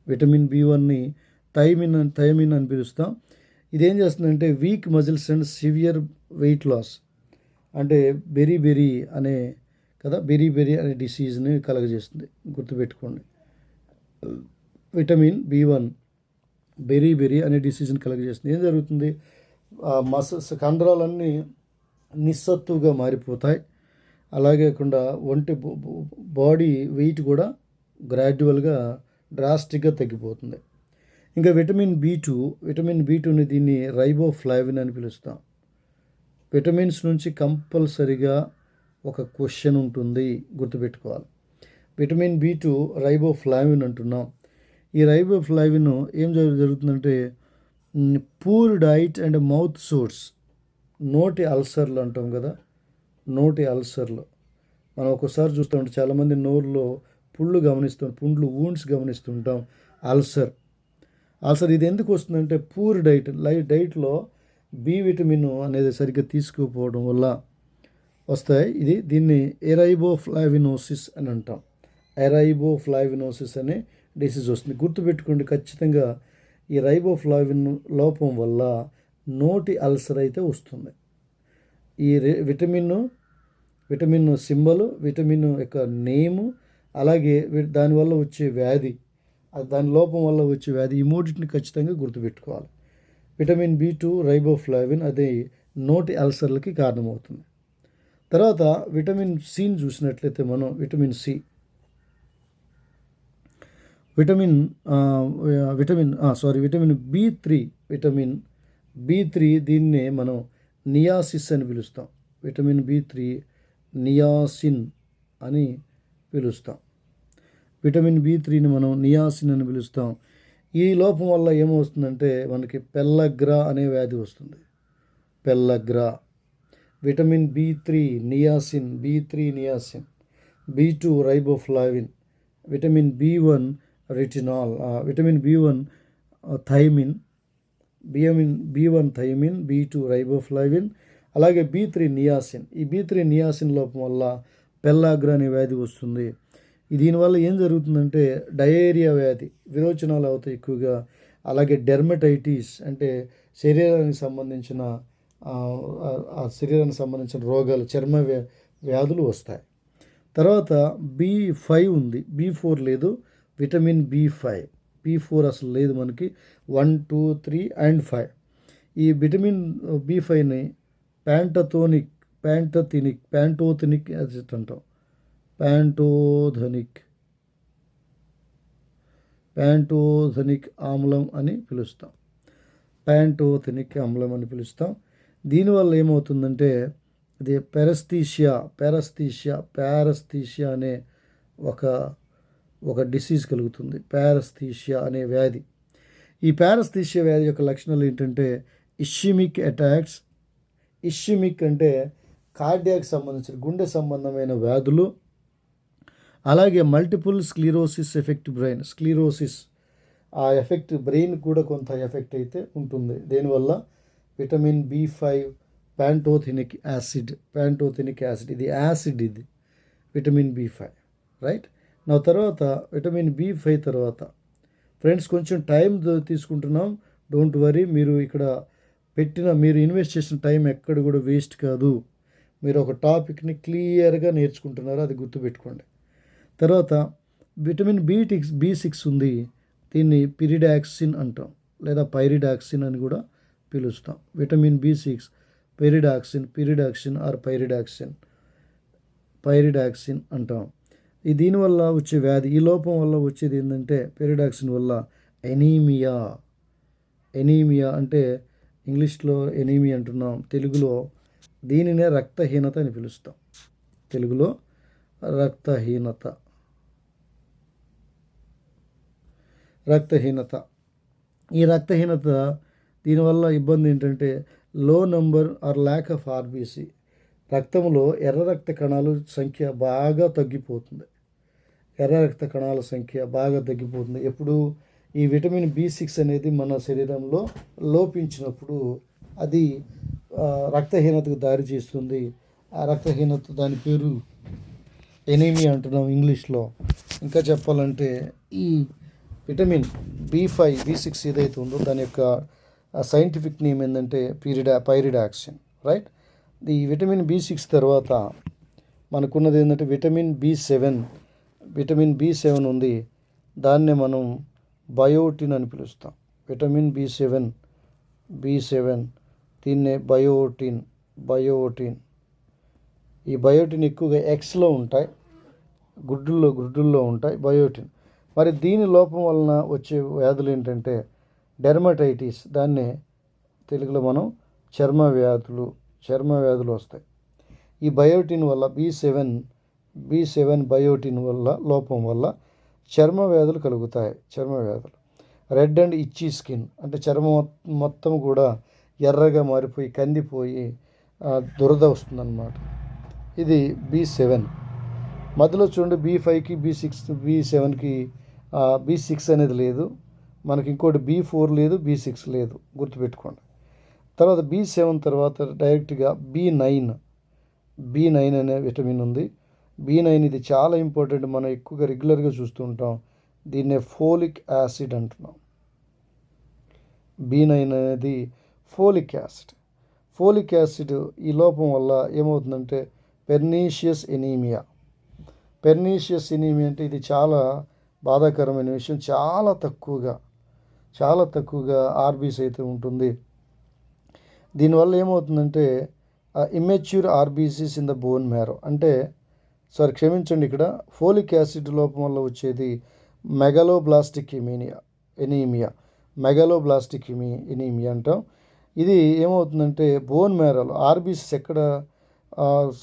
విటమిన్ B1ని థైమిన్ అని పిలుస్తాం. ఇదేం చేస్తుందంటే weak muscles and severe weight loss, అంటే బెరీ అనే డిసీజ్ని కలగజేస్తుంది. గుర్తుపెట్టుకోండి, విటమిన్ B1 బెరీ అనే డిసీజ్ని కలగజేస్తుంది. ఏం జరుగుతుంది? కండరాలన్నీ నిస్సత్తుగా మారిపోతాయి. అలాగే కాకుండా బాడీ వెయిట్ కూడా గ్రాడ్యువల్గా డ్రాస్టిక్గా తగ్గిపోతుంది. ఇంకా విటమిన్ B2ని దీన్ని రైబోఫ్లావిన్ అని పిలుస్తాం. విటమిన్స్ నుంచి కంపల్సరిగా ఒక క్వశ్చన్ ఉంటుంది, గుర్తుపెట్టుకోవాలి. విటమిన్ B2 రైబోఫ్లావిన్ అంటున్నాం. ఈ రైబోఫ్లావిన్ ఏం జరుగుతుందంటే poor diet and mouth source, నోటి అల్సర్లు అంటాం కదా, నోటి అల్సర్లు మనం ఒక్కోసారి చూస్తామంటే చాలామంది నోరులో పుండ్లు వూండ్స్ గమనిస్తుంటాం. అల్సర్ ఇది ఎందుకు వస్తుందంటే పూర్ డైట్లో బి విటమిన్ అనేది సరిగ్గా తీసుకోకపోవడం వల్ల వస్తాయి. దీన్ని ఎరైబోఫ్లావినోసిస్ అని అంటాం. ఎరైబోఫ్లావినోసిస్ అనే డిసీజ్ వస్తుంది. గుర్తుపెట్టుకోండి ఖచ్చితంగా, ఈ రైబోఫ్లావిన్ లోపం వల్ల నోటి అల్సర్ అయితే వస్తుంది. ఈ విటమిన్ సింబల్, విటమిన్ యొక్క నేము, అలాగే దానివల్ల వచ్చే వ్యాధి, దాని లోపం వల్ల వచ్చే వ్యాధి, ఈ మూడింటిని ఖచ్చితంగా గుర్తుపెట్టుకోవాలి. విటమిన్ B2 రైబోఫ్లావిన్ అది నోటి అల్సర్లకి కారణమవుతుంది. తర్వాత విటమిన్ సిని చూసినట్లయితే మనం విటమిన్ B3 దీన్నే మనం నియాసిస్ అని పిలుస్తాం. విటమిన్ B3 నియాసిన్ అని పిలుస్తాం. విటమిన్ B3ని మనం నియాసిన్ అని పిలుస్తాం. ఈ లోపం వల్ల ఏమవుతుందంటే మనకి పెల్లగ్రా అనే వ్యాధి వస్తుంది. Vitamin B3 niacin, B2 riboflavin, vitamin B1 retinol, vitamin B1 thiamine, B2 riboflavin, అలాగే B3 నియాసిన్. ఈ B3 నియాసిన్ లోపం వల్ల పెల్లాగ్రా అనే వ్యాధి వస్తుంది. దీనివల్ల ఏం జరుగుతుందంటే డయేరియా వ్యాధి, విరోచనాలు అవుతాయి ఎక్కువగా. అలాగే డెర్మటైటిస్ అంటే శరీరానికి సంబంధించిన రోగాలు, చర్మ వ్యాధులు వస్తాయి. తర్వాత B5 ఉంది, B4 లేదు. విటమిన్ B4 అసలు లేదు మనకి. 1, 2, 3 and 5. ఈ విటమిన్ B5ని ప్యాంటోథెనిక్ యాసిడ్ అంటాం. ప్యాంటోథెనిక్ ఆమ్లం అని పిలుస్తాం. దీనివల్ల ఏమవుతుందంటే ఇది పారస్థీషియా అనే ఒక డిసీజ్ కలుగుతుంది. పారస్థీషియా అనే వ్యాధి. ఈ పారస్థీషియా వ్యాధి యొక్క లక్షణాలు ఏంటంటే ఇష్మిక్ అటాక్స్. ఇష్మిక్ అంటే కార్డియాక్ సంబంధించిన గుండె సంబంధమైన వ్యాధులు. అలాగే మల్టిపుల్ స్క్లీరోసిస్ ఎఫెక్ట్ బ్రెయిన్. ఆ ఎఫెక్ట్ బ్రెయిన్ కూడా కొంత ఎఫెక్ట్ అయితే ఉంటుంది. దీనివల్ల విటమిన్ B5 ప్యాంటోథెనిక్ యాసిడ్, ఇది యాసిడ్, ఇది విటమిన్ B5 రైట్. నా తర్వాత విటమిన్ B5 తర్వాత ఫ్రెండ్స్ కొంచెం టైం తీసుకుంటున్నాం. డోంట్ వరీ, మీరు ఇన్వెస్ట్ చేసిన టైం ఎక్కడ కూడా వేస్ట్ కాదు. మీరు ఒక టాపిక్ని క్లియర్గా నేర్చుకుంటున్నారు, అది గుర్తుపెట్టుకోండి. తర్వాత విటమిన్ B6 ఉంది. దీన్ని పిరిడాక్సిన్ అంటాం, లేదా పైరిడాక్సిన్ అని కూడా పిలుస్తాం. Vitamin B6 pyridoxine are pyridoxine అంటాం. దీనివల్ల వచ్చే వ్యాధి, ఈ లోపం వల్ల వచ్చేది ఏంటంటే పిరిడాక్సిన్ వల్ల ఎనీమియా అంటే ఇంగ్లీష్లో ఎనీమియా అంటున్నాం, తెలుగులో దీనినే రక్తహీనత అని పిలుస్తాం. రక్తహీనత. ఈ రక్తహీనత దీనివల్ల ఇబ్బంది ఏంటంటే low number or lack of RBC, రక్తంలో ఎర్ర రక్త కణాల సంఖ్య బాగా తగ్గిపోతుంది. ఎప్పుడు ఈ విటమిన్ B6 అనేది మన శరీరంలో లోపించినప్పుడు అది రక్తహీనతకు దారి చేస్తుంది. ఆ రక్తహీనత, దాని పేరు ఎనీమియా అంటున్నాం ఇంగ్లీష్లో. ఇంకా చెప్పాలంటే ఈ విటమిన్ B6 ఏదైతే ఉందో దాని యొక్క సైంటిఫిక్ నేమ్ ఏంటంటే పైరిడాక్సిన్ రైట్. ఈ విటమిన్ B6 తర్వాత మనకున్నది ఏంటంటే విటమిన్ B7 ఉంది. దాన్నే మనం బయోటిన్ అని పిలుస్తాం. విటమిన్ B7 దీన్నే బయోటిన్. ఈ బయోటిన్ ఎక్కువగా ఎగ్స్లో ఉంటాయి, గుడ్డుల్లో ఉంటాయి బయోటిన్. మరి దీని లోపం వలన వచ్చే వ్యాధులు ఏంటంటే డెర్మటైటిస్, దాన్నే తెలుగులో మనం చర్మ వ్యాధులు వస్తాయి. ఈ బయోటిన్ వల్ల B7 బయోటిన్ వల్ల లోపం వల్ల చర్మ వ్యాధులు కలుగుతాయి. రెడ్ అండ్ ఇచ్చీ స్కిన్ అంటే చర్మం మొత్తం కూడా ఎర్రగా మారిపోయి కందిపోయి దురద వస్తుందన్నమాట. ఇది B7. మధ్యలో చూడండి B5కి B6 B7కి B6 అనేది లేదు, మనకి ఇంకోటి B4 లేదు, B6 లేదు, గుర్తుపెట్టుకోండి. తర్వాత B7 తర్వాత డైరెక్ట్గా B9 అనే విటమిన్ ఉంది. B9 ఇది చాలా ఇంపార్టెంట్, మనం ఎక్కువగా రెగ్యులర్గా చూస్తూ ఉంటాం. దీన్నే ఫోలిక్ యాసిడ్ అంటున్నాం. B9 అనేది ఫోలిక్ యాసిడ్. ఫోలిక్ యాసిడ్ ఈ లోపం వల్ల ఏమవుతుందంటే పెర్నీషియస్ ఎనీమియా. పెర్నీషియస్ ఎనీమియా అంటే ఇది చాలా బాధాకరమైన విషయం. చాలా తక్కువగా ఆర్బీస్ అయితే ఉంటుంది. దీనివల్ల ఏమవుతుందంటే immature RBCs in the bone marrow, అంటే క్షమించండి, ఇక్కడ ఫోలిక్ యాసిడ్ లోపం వల్ల వచ్చేది మెగాలోబ్లాస్టిక్ ఎనీమియా అంటాం. ఇది ఏమవుతుందంటే బోన్ మ్యారోలో ఆర్బీసీస్ ఎక్కడ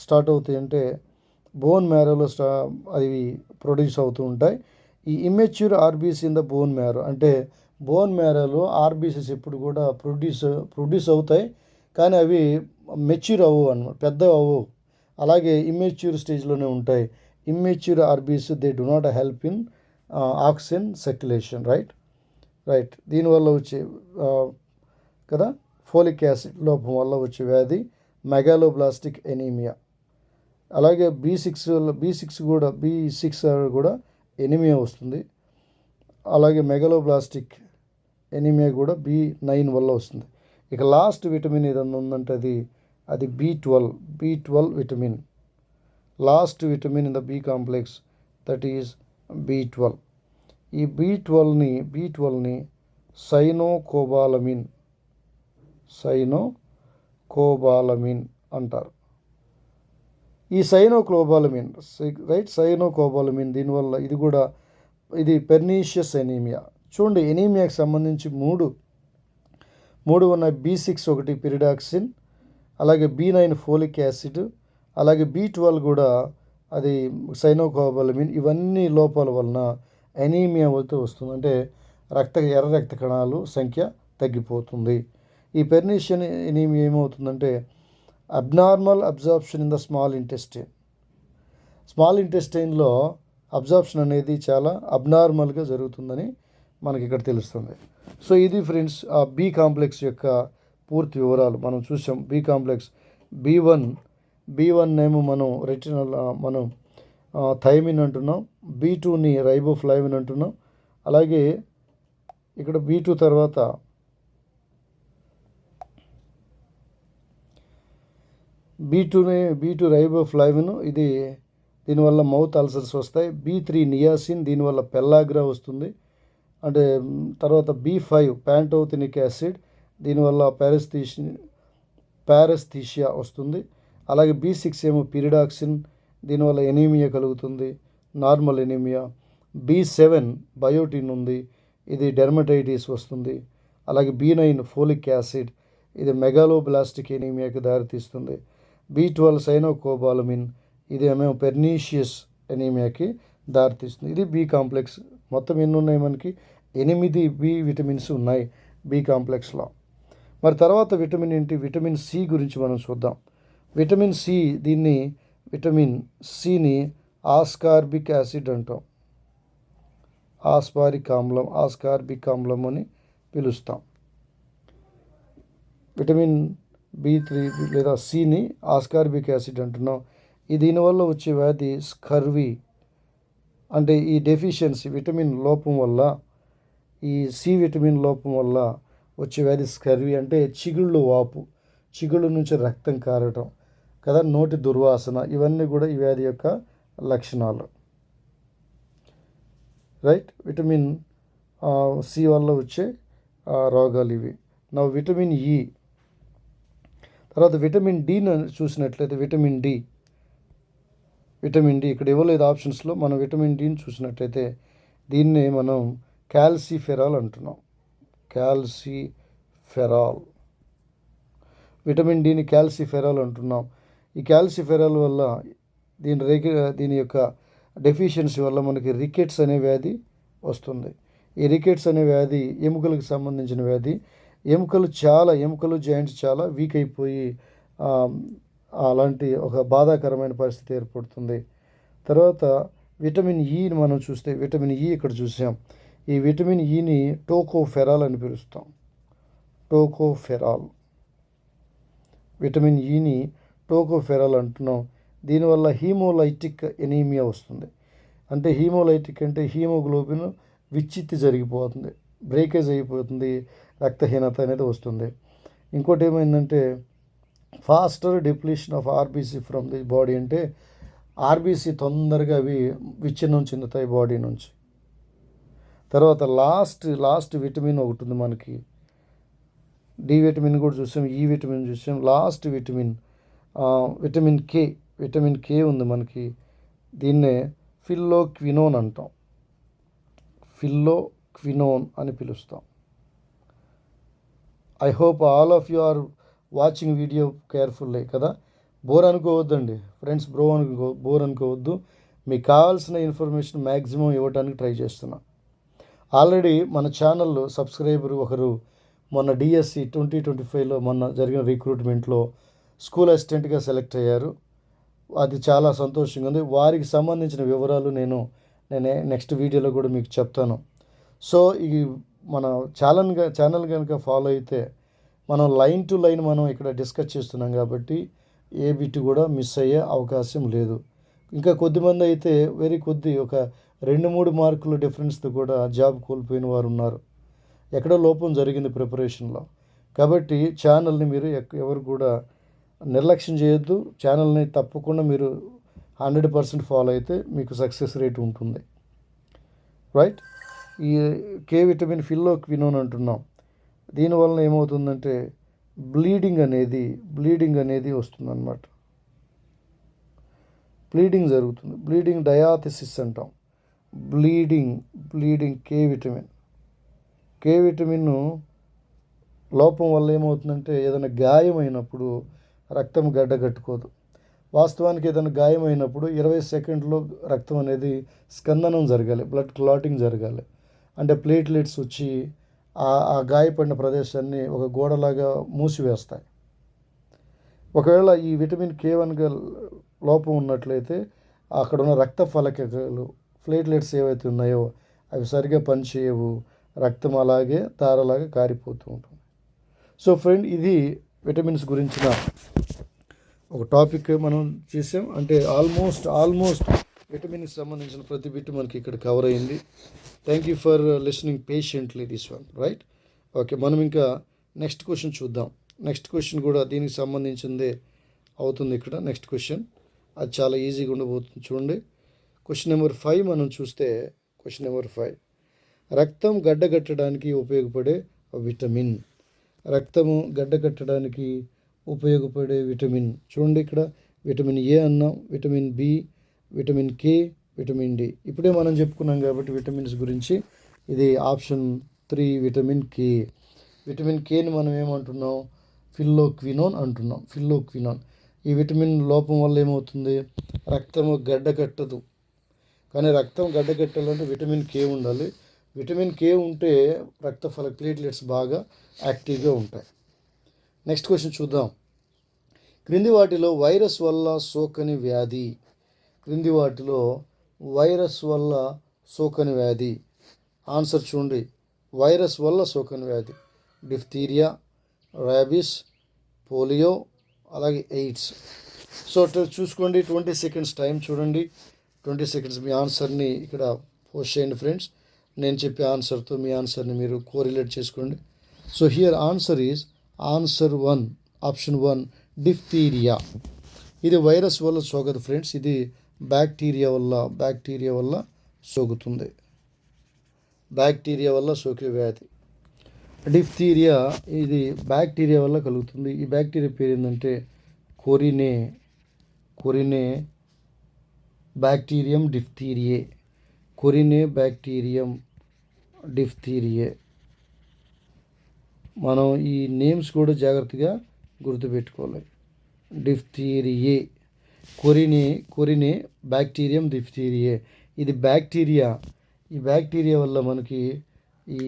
స్టార్ట్ అవుతాయి అంటే బోన్ మ్యారోలో అవి ప్రొడ్యూస్ అవుతూ ఉంటాయి. ఈ immature RBC in the bone marrow అంటే బోన్ మ్యారోలో ఆర్బీసీస్ ఎప్పుడు కూడా ప్రొడ్యూస్ అవుతాయి, కానీ అవి మెచ్యూర్ అవ్వవు అన్నమాట, పెద్ద అవ్వవు. అలాగే ఇమ్మెచ్యూర్ స్టేజ్లోనే ఉంటాయి. Immature ఆర్బీస్ they do not help in oxygen circulation, right. దీనివల్ల వచ్చే కదా ఫోలిక్ యాసిడ్ లోపం వల్ల వచ్చే వ్యాధి మెగాలోబ్లాస్టిక్ ఎనీమియా. అలాగే B6 కూడా ఎనీమియా వస్తుంది. అలాగే మెగాలోబ్లాస్టిక్ ఎనీమియా కూడా B9 వల్ల వస్తుంది. ఇక లాస్ట్ విటమిన్ ఏదన్నా ఉందంటే అది B12 vitamin. Last vitamin in the B complex, that is B12. ఈ B12ని సైనోకోబాలమిన్ అంటారు. ఈ సైనోకోబాలమిన్ దీనివల్ల ఇది పెర్నీషియస్ ఎనీమియా. చూడండి, ఎనీమియాకి సంబంధించి మూడు ఉన్నాయి. B6 ఒకటి పిరిడాక్సిన్, అలాగే B9 ఫోలిక్ యాసిడ్, అలాగే B12 కూడా అది సైనోకోబాలమిన్. ఇవన్నీ లోపాల వలన ఎనీమియా వస్తుంది, అంటే ఎర్ర రక్త కణాలు సంఖ్య తగ్గిపోతుంది. ఈ పెర్నీషియస్ ఎనీమియా ఏమవుతుందంటే abnormal absorption in the small ఇంటెస్టైన్లో అబ్జార్ప్షన్ అనేది చాలా అబ్నార్మల్గా జరుగుతుందని మనకి ఇక్కడ తెలుస్తుంది. సో ఇది ఫ్రెండ్స్ ఆ బి కాంప్లెక్స్ యొక్క పూర్తి వివరాలు మనం చూసాం. బి కాంప్లెక్స్ B1 నేమో మనం థైమిన్ అంటున్నాం. B2ని రైబోఫ్లావిన్ అంటున్నాం. అలాగే ఇక్కడ B2 తర్వాత B2 రైబోఫ్లావిన్, దీనివల్ల మౌత్ అల్సర్స్ వస్తాయి. B3 నియాసిన్, దీనివల్ల పెల్లాగ్రా వస్తుంది. అంటే తర్వాత B5 ప్యాంటోథెనిక్ యాసిడ్, దీనివల్ల పారెస్థీషియా వస్తుంది. అలాగే B6 ఏమో పిరిడాక్సిన్, దీనివల్ల ఎనీమియా కలుగుతుంది, నార్మల్ ఎనీమియా. B7 బయోటిన్ ఉంది, ఇది డెర్మటైటిస్ వస్తుంది. అలాగే B9 ఫోలిక్ యాసిడ్, ఇది మెగాలోబ్లాస్టిక్ ఎనీమియాకి దారితీస్తుంది. B12 సైనోకోబాలమిన్, ఇదేమో పెర్నీషియస్ ఎనీమియాకి దారితీస్తుంది. ఇది బి కాంప్లెక్స్. మొత్తం ఎన్ని ఉన్నాయి మనకి? 8 బి విటమిన్స్ ఉన్నాయి బి కాంప్లెక్స్లో. మరి తర్వాత విటమిన్ ఏంటి? విటమిన్ సి గురించి మనం చూద్దాం. విటమిన్ సిని ఆస్కార్బిక్ యాసిడ్ అంటాం. ఆస్కార్బిక్ ఆమ్లం అని పిలుస్తాం. విటమిన్ B3 లేదా సిని ఆస్కార్బిక్ యాసిడ్ అంటున్నాం. దీనివల్ల వచ్చే వ్యాధి స్కర్వీ, అంటే ఈ డెఫిషియన్సీ విటమిన్ లోపం వల్ల, ఈ సి విటమిన్ లోపం వల్ల వచ్చే వ్యాధి స్కర్వీ. అంటే చిగుళ్ళు నుంచి రక్తం కారటం కదా, నోటి దుర్వాసన, ఇవన్నీ కూడా ఈ వ్యాధి యొక్క లక్షణాలు, రైట్. విటమిన్ సి వల్ల వచ్చే రోగాలు ఇవి. విటమిన్ ఇ తర్వాత విటమిన్ డిని చూసినట్లయితే విటమిన్ డి ఇక్కడ ఇవ్వలేదు ఆప్షన్స్లో. మనం విటమిన్ డిని చూసినట్లయితే దీన్నే మనం క్యాల్సిఫెరాల్ అంటున్నాం. విటమిన్ డిని క్యాల్సిఫెరాల్ అంటున్నాం. ఈ క్యాల్సిఫెరాల్ వల్ల దీని యొక్క డెఫిషియన్సీ వల్ల మనకి రికెట్స్ అనే వ్యాధి వస్తుంది. ఈ రికెట్స్ అనే వ్యాధి ఎముకలకు సంబంధించిన వ్యాధి. ఎముకలు జాయింట్స్ చాలా వీక్ అయిపోయి అలాంటి ఒక బాధాకరమైన పరిస్థితి ఏర్పడుతుంది. తర్వాత విటమిన్ ఈని మనం చూస్తే విటమిన్ ఈ ఇక్కడ చూసాం. ఈ విటమిన్ ఈని టోకోఫెరాల్ అని పిలుస్తాం. టోకోఫెరాల్, విటమిన్ ఈని టోకోఫెరాల్ అంటున్నాం. దీనివల్ల హీమోలైటిక్ ఎనీమియా వస్తుంది. అంటే హీమోలైటిక్ అంటే హీమోగ్లోబిన్ విచ్చిత్తి జరిగిపోతుంది, బ్రేకేజ్ అయిపోతుంది, రక్తహీనత అనేది వస్తుంది. ఇంకోటి ఏమైందంటే faster depletion of RBC from the body, అంటే ఆర్బీసీ తొందరగా అవి విచ్ఛిన్నం చెందుతాయి బాడీ నుంచి. తర్వాత లాస్ట్ విటమిన్ ఒకటి ఉంది మనకి, డి విటమిన్ కూడా చూసాం, ఈ విటమిన్ చూసాం. లాస్ట్ విటమిన్ కే ఉంది మనకి. దీన్నే ఫిల్లోక్వినోన్ అంటాం, ఫిల్లోక్వినోన్ అని పిలుస్తాం. I hope all of you are watching video carefully కదా. బోర్ అనుకోవద్దండి ఫ్రెండ్స్, బోర్ అనుకోవద్దు. మీకు కావాల్సిన ఇన్ఫర్మేషన్ మ్యాక్సిమం ఇవ్వడానికి ట్రై చేస్తున్నా. ఆల్రెడీ మన ఛానల్ సబ్స్క్రైబర్ ఒకరు మొన్న డిఎస్సి 2025లో మొన్న జరిగిన రిక్రూట్మెంట్లో స్కూల్ అసిస్టెంట్గా సెలెక్ట్ అయ్యారు. అది చాలా సంతోషంగా ఉంది. వారికి సంబంధించిన వివరాలు నేను నెక్స్ట్ వీడియోలో కూడా మీకు చెప్తాను. సో ఈ మన ఛానల్ కనుక ఫాలో అయితే మనం లైన్ టు లైన్ మనం ఇక్కడ డిస్కస్ చేస్తున్నాం కాబట్టి ఏ బిట్ కూడా మిస్ అయ్యే అవకాశం లేదు. ఇంకా కొద్దిమంది అయితే ఒక 2-3 మార్కుల డిఫరెన్స్తో కూడా జాబ్ కోల్పోయిన వారు ఉన్నారు. ఎక్కడో లోపం జరిగింది ప్రిపరేషన్లో. కాబట్టి ఛానల్ని మీరు ఎవరు కూడా నిర్లక్ష్యం చేయొద్దు. ఛానల్ని తప్పకుండా మీరు 100% ఫాలో అయితే మీకు సక్సెస్ రేట్ ఉంటుంది. రైట్. ఈ కే విటమిన్ ఫిల్లోక్వినోన్ అంటున్నాం. దీనివలన ఏమవుతుందంటే బ్లీడింగ్ అనేది వస్తుందన్నమాట. బ్లీడింగ్ జరుగుతుంది. బ్లీడింగ్ డయాథసిస్ అంటాం. బ్లీడింగ్ కే విటమిన్ లోపం వల్ల ఏమవుతుందంటే ఏదైనా గాయమైనప్పుడు రక్తం గడ్డగట్టుకోదు. వాస్తవానికి ఏదైనా గాయమైనప్పుడు 20 సెకండ్లో రక్తం అనేది స్కందనం జరగాలి, బ్లడ్ క్లాటింగ్ జరగాలి. అంటే ప్లేట్లెట్స్ వచ్చి ఆ గాయపడిన ప్రదేశాన్ని ఒక గోడలాగా మూసివేస్తాయి. ఒకవేళ ఈ విటమిన్ K1 లోపం ఉన్నట్లయితే అక్కడ ఉన్న రక్త ఫలకలు ప్లేట్లెట్స్ ఏవైతే ఉన్నాయో అవి సరిగ్గా పనిచేయవు, రక్తం అలాగే తారలాగా కారిపోతూ ఉంటుంది. సో ఫ్రెండ్, ఇది విటమిన్స్ గురించిన ఒక టాపిక్ మనం చేసాం. అంటే ఆల్మోస్ట్ విటమిన్కి సంబంధించిన ప్రతి బిట్ మనకి ఇక్కడ కవర్ అయింది. Thank you for listening patiently this one. Right. Okay, మనం ఇంకా నెక్స్ట్ క్వశ్చన్ చూద్దాం. నెక్స్ట్ క్వశ్చన్ కూడా దీనికి సంబంధించిందే అవుతుంది. ఇక్కడ నెక్స్ట్ క్వశ్చన్ అది చాలా ఈజీగా ఉండబోతుంది. చూడండి, క్వశ్చన్ నెంబర్ 5 మనం చూస్తే, క్వశ్చన్ నెంబర్ 5, రక్తం గడ్డకట్టడానికి ఉపయోగపడే విటమిన్. రక్తము గడ్డకట్టడానికి ఉపయోగపడే విటమిన్ చూడండి. ఇక్కడ విటమిన్ ఏ అన్నాం, vitamin B, vitamin K, vitamin D. ఇప్పుడే మనం చెప్పుకున్నాం కాబట్టి విటమిన్స్ గురించి. ఇది ఆప్షన్ 3 విటమిన్ కే. విటమిన్ కేని మనం ఏమంటున్నాం? ఫిల్లోక్వినోన్ అంటున్నాం. ఫిల్లోక్వినోన్. ఈ విటమిన్ లోపం వల్ల ఏమవుతుంది? రక్తము గడ్డకట్టదు. కానీ రక్తం గడ్డకట్టాలంటే విటమిన్ కే ఉండాలి. విటమిన్ కే ఉంటే రక్త ప్లేట్లెట్స్ బాగా యాక్టివ్గా ఉంటాయి. నెక్స్ట్ క్వశ్చన్ చూద్దాం. క్రింది వాటిలో వైరస్ వల్ల సోకని వ్యాధి. క్రింది వాటిలో వైరస్ వల్ల సోకని వ్యాధి. ఆన్సర్ చూడండి. వైరస్ వల్ల సోకని వ్యాధి డిఫ్తీరియా, ర్యాబిస్, పోలియో, అలాగే ఎయిడ్స్. సో చూసుకోండి, 20 సెకండ్స్ టైం చూడండి. 20 సెకండ్స్ మీ ఆన్సర్ని ఇక్కడ పోస్ట్ చేయండి ఫ్రెండ్స్. నేను చెప్పే ఆన్సర్తో మీ ఆన్సర్ని మీరు కోరిలేట్ చేసుకోండి. So here answer is answer 1, option 1 diphtheria. ఇది వైరస్ వల్ల సోకదు ఫ్రెండ్స్, ఇది బ్యాక్టీరియా వల్ల సోకుతుంది. బ్యాక్టీరియా వల్ల సోకే వ్యాధి డిఫ్తీరియా. ఇది బ్యాక్టీరియా వల్ల కలుగుతుంది. ఈ బ్యాక్టీరియా పేరు ఏంటంటే కొరినే బ్యాక్టీరియం డిఫ్తీరియే. కొరినే బ్యాక్టీరియం డిఫ్తీరియే. మనం ఈ నేమ్స్ కూడా జాగ్రత్తగా గుర్తుపెట్టుకోవాలి. డిఫ్తీరియే, కొరినే బ్యాక్టీరియం డిఫ్తీరియే. ఇది బ్యాక్టీరియా. ఈ బ్యాక్టీరియా వల్ల మనకి ఈ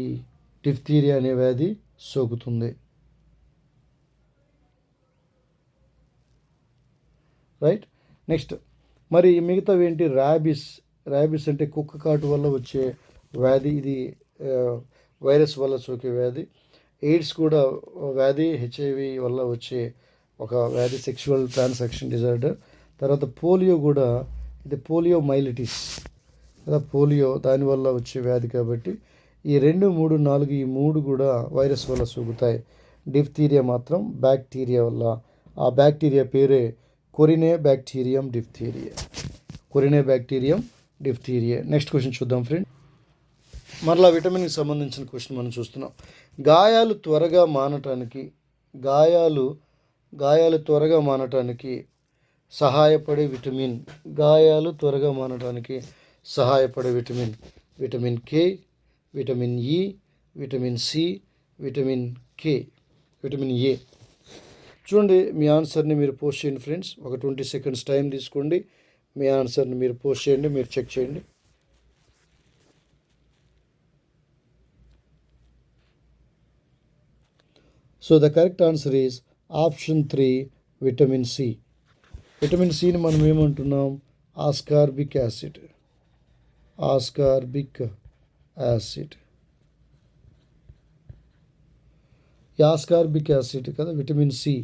డిఫ్తీరియా అనే వ్యాధి సోకుతుంది. రైట్. నెక్స్ట్, మరి మిగతావి ఏంటి? ర్యాబిస్ అంటే కుక్క కాటు వల్ల వచ్చే వ్యాధి. ఇది వైరస్ వల్ల సోకే వ్యాధి. ఎయిడ్స్ కూడా వ్యాధి, హెచ్ఐవి వల్ల వచ్చే ఒక వ్యాధి, సెక్షువల్ ట్రాన్సాక్షన్ డిజార్డర్. తర్వాత పోలియో కూడా, ఇది పోలియో మైలిటిస్ కదా, పోలియో దానివల్ల వచ్చే వ్యాధి. కాబట్టి ఈ 2, 3, 4 ఈ 3 కూడా వైరస్ వల్ల సోకుతాయి. డిఫ్తీరియా మాత్రం బ్యాక్టీరియా వల్ల. ఆ బ్యాక్టీరియా పేరే కొరినే బ్యాక్టీరియం డిఫ్తీరియా. నెక్స్ట్ క్వశ్చన్ చూద్దాం ఫ్రెండ్. మరలా విటమిన్కి సంబంధించిన క్వశ్చన్ మనం చూస్తున్నాం. గాయాలు త్వరగా మానటానికి సహాయపడే విటమిన్. విటమిన్ కే, విటమిన్ ఈ, విటమిన్ సి, విటమిన్ ఏ. చూడండి, మీ ఆన్సర్ని మీరు పోస్ట్ చేయండి ఫ్రెండ్స్. ఒక 20 సెకండ్స్ టైం తీసుకోండి. మీ ఆన్సర్ని మీరు పోస్ట్ చేయండి, మీరు చెక్ చేయండి. So the correct answer is option 3, vitamin C. Vitamin సిని మనం ఏమంటున్నాం? Ascorbic acid. ఆస్కార్బిక్ యాసిడ్ కదా విటమిన్ సి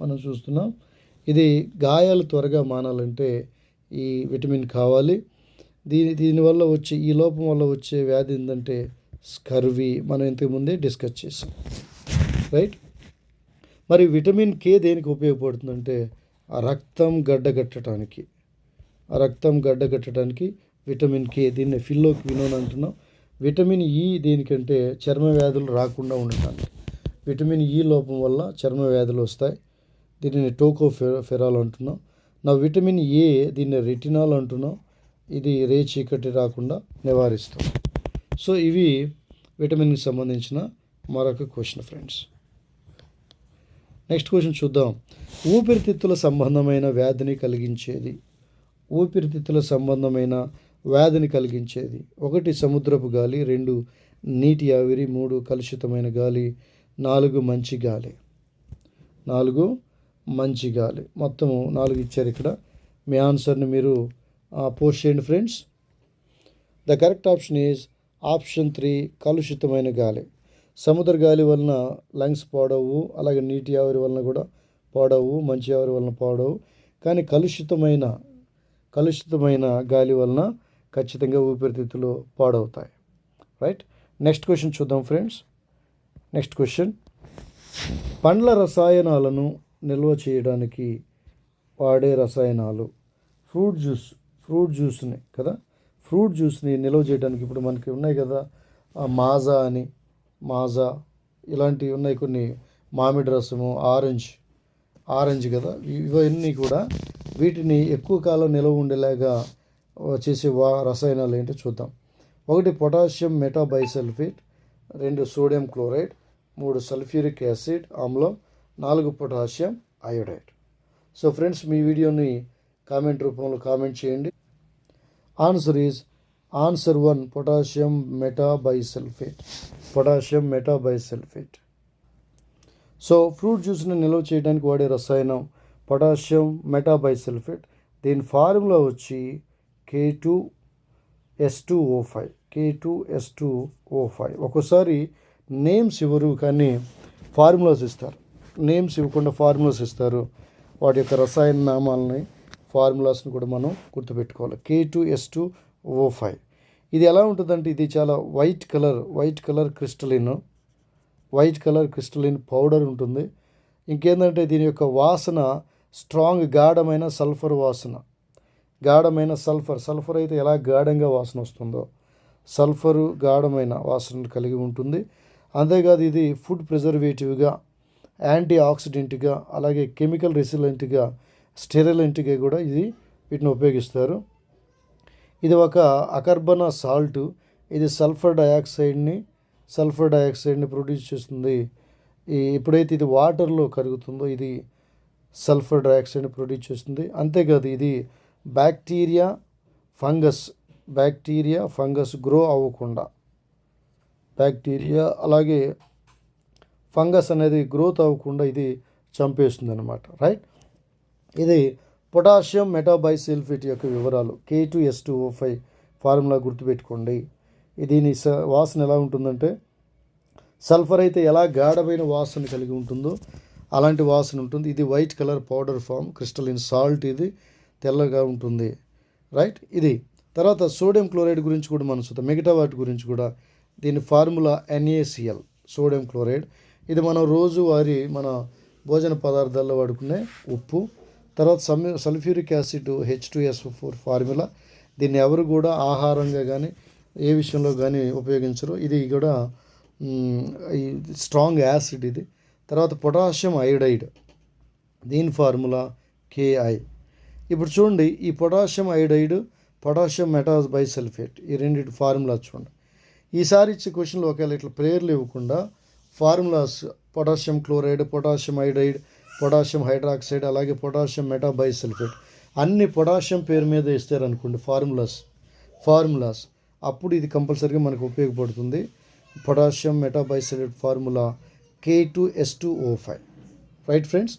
మనం చూస్తున్నాం. ఇది గాయాలు త్వరగా మానాలంటే ఈ విటమిన్ కావాలి. దీనివల్ల వచ్చే, ఈ లోపం వల్ల వచ్చే వ్యాధి ఏంటంటే స్కర్వీ. మనం ఇంతకుముందే డిస్కస్ చేసాం, రైట్. మరి విటమిన్ కే దేనికి ఉపయోగపడుతుందంటే రక్తం గడ్డగట్టడానికి విటమిన్ కే. దీన్ని ఫిల్లోక్వినోన్ అంటున్నాం. విటమిన్ ఈ దేనికంటే చర్మ వ్యాధులు రాకుండా ఉండటానికి. విటమిన్ ఈ లోపం వల్ల చర్మ వ్యాధులు వస్తాయి. దీనిని టోకోఫెరాల్ అంటున్నాం. నా విటమిన్ ఏ, దీన్ని రెటినాల్ అంటున్నాం. ఇది చీకటి రాకుండా నివారిస్తాం. సో ఇవి విటమిన్కి సంబంధించిన మరొక క్వశ్చన్ ఫ్రెండ్స్. నెక్స్ట్ క్వశ్చన్ చూద్దాం. ఊపిరితిత్తుల సంబంధమైన వ్యాధిని కలిగించేది. 1 సముద్రపు గాలి, 2 నీటి ఆవిరి, 3 కలుషితమైన గాలి, 4 మంచి గాలి. మొత్తము 4 ఇచ్చారు ఇక్కడ. మీ ఆన్సర్ని మీరు పోస్ట్ చేయండి friends. The correct option is option 3, కలుషితమైన గాలి. సముద్ర గాలి వలన లంగ్స్ పాడవు, అలాగే నీటి ఆవిరి వలన కూడా పాడవు, మంచి ఆవిరి వలన పాడవు. కానీ కలుషితమైన గాలి వలన ఖచ్చితంగా ఊపిరితిత్తులు పాడవుతాయి, రైట్. నెక్స్ట్ క్వశ్చన్ చూద్దాం ఫ్రెండ్స్. Next question. పండ్ల రసాయనాలను నిల్వ చేయడానికి వాడే రసాయనాలు. ఫ్రూట్ జ్యూస్ని నిల్వ చేయడానికి ఇప్పుడు మనకి ఉన్నాయి కదా, మాజా ఇలాంటివి ఉన్నాయి. కొన్ని మామిడి రసము, ఆరెంజ్ కదా, ఇవన్నీ కూడా వీటిని ఎక్కువ కాలం నిల్వ ఉండేలాగా చేసే రసాయనాలు ఏంటో చూద్దాం. 1 potassium metabisulphite, 2 sodium chloride, 3 sulphuric acid ఆమ్లం, 4 పొటాషియం అయోడైడ్. సో ఫ్రెండ్స్, మీ వీడియోని కామెంట్ రూపంలో కామెంట్ చేయండి. Answer 1, potassium metabisulphite. So fruit జ్యూస్ని నిల్వ చేయడానికి వాడే రసాయనం పొటాషియం మెటాబైసల్ఫేట్. దీని ఫార్ములా వచ్చి K2S2O5. ఒక్కోసారి నేమ్స్ ఇవ్వరు కానీ ఫార్ములాస్ ఇస్తారు. నేమ్స్ ఇవ్వకుండా ఫార్ములాస్ ఇస్తారు. వాటి యొక్క రసాయన నామాలని, ఫార్ములాస్ని కూడా మనం గుర్తుపెట్టుకోవాలి. K2S2O5. ఇది ఎలా ఉంటుందంటే, ఇది చాలా వైట్ కలర్ క్రిస్టలిన్ పౌడర్ ఉంటుంది. ఇంకేంటంటే దీని యొక్క వాసన స్ట్రాంగ్, గాఢమైన సల్ఫర్ వాసన. సల్ఫర్ అయితే ఎలా గాఢంగా వాసన వస్తుందో, సల్ఫరు గాఢమైన వాసన కలిగి ఉంటుంది. అంతేకాదు ఇది ఫుడ్ ప్రిజర్వేటివ్గా, యాంటీ ఆక్సిడెంట్గా, అలాగే కెమికల్ రెసిలెంట్గా, స్టెరిలెంట్గా కూడా వీటిని ఉపయోగిస్తారు. ఇది ఒక అకర్బన సాల్ట్. ఇది సల్ఫర్ డయాక్సైడ్ని ప్రొడ్యూస్ చేస్తుంది. ఎప్పుడైతే ఇది వాటర్లో కరుగుతుందో ఇది సల్ఫర్ డయాక్సైడ్ని ప్రొడ్యూస్ చేస్తుంది. అంతేకాదు ఇది బ్యాక్టీరియా ఫంగస్ గ్రో అవ్వకుండా, అలాగే ఫంగస్ అనేది గ్రోత్ అవ్వకుండా ఇది చంపేస్తుంది అన్నమాట, రైట్. ఇది పొటాషియం మెటాబైసల్ఫేట్ యొక్క వివరాలు K2S2O5 ఫార్ములా గుర్తుపెట్టుకోండి. దీని వాసన ఎలా ఉంటుందంటే సల్ఫర్ అయితే ఎలా గాఢమైన వాసన కలిగి ఉంటుందో అలాంటి వాసన ఉంటుంది. ఇది white colour powder form, crystalline salt, ఇది తెల్లగా ఉంటుంది, రైట్. ఇది తర్వాత సోడియం క్లోరైడ్ గురించి కూడా మనం చూద్దాం, మిగతా వాటి గురించి కూడా. దీని ఫార్ములా NaCl, సోడియం క్లోరైడ్. ఇది మనం రోజువారీ మన భోజన పదార్థాల్లో వాడుకునే ఉప్పు. తర్వాత సల్ఫ్యూరిక్ యాసిడ్ H2SO4 ఫార్ములా. దీన్ని ఎవరు కూడా ఆహారంగా కానీ ఏ విషయంలో కానీ ఉపయోగించరు. ఇది కూడా స్ట్రాంగ్ యాసిడ్ ఇది. తర్వాత పొటాషియం అయోడైడ్, దీని ఫార్ములా Ki. ఇప్పుడు చూడండి, ఈ పొటాషియం అయోడైడ్, పొటాషియం మెటాబైసల్ఫేట్, ఈ రెండింటి ఫార్ములా చూడండి. ఈసారి ఇచ్చే క్వశ్చన్లు ఒకవేళ ఇట్లా ప్రేర్లు ఇవ్వకుండా formulas potassium chloride, potassium iodide, potassium hydroxide, అలాగే పొటాషియం మెటాబైసల్ఫేట్ అన్ని పొటాషియం పేరు మీద ఇస్తారనుకోండి ఫార్ములాస్, అప్పుడు ఇది కంపల్సరీగా మనకు ఉపయోగపడుతుంది. Potassium metabisulphite formula K2S2O5, right friends.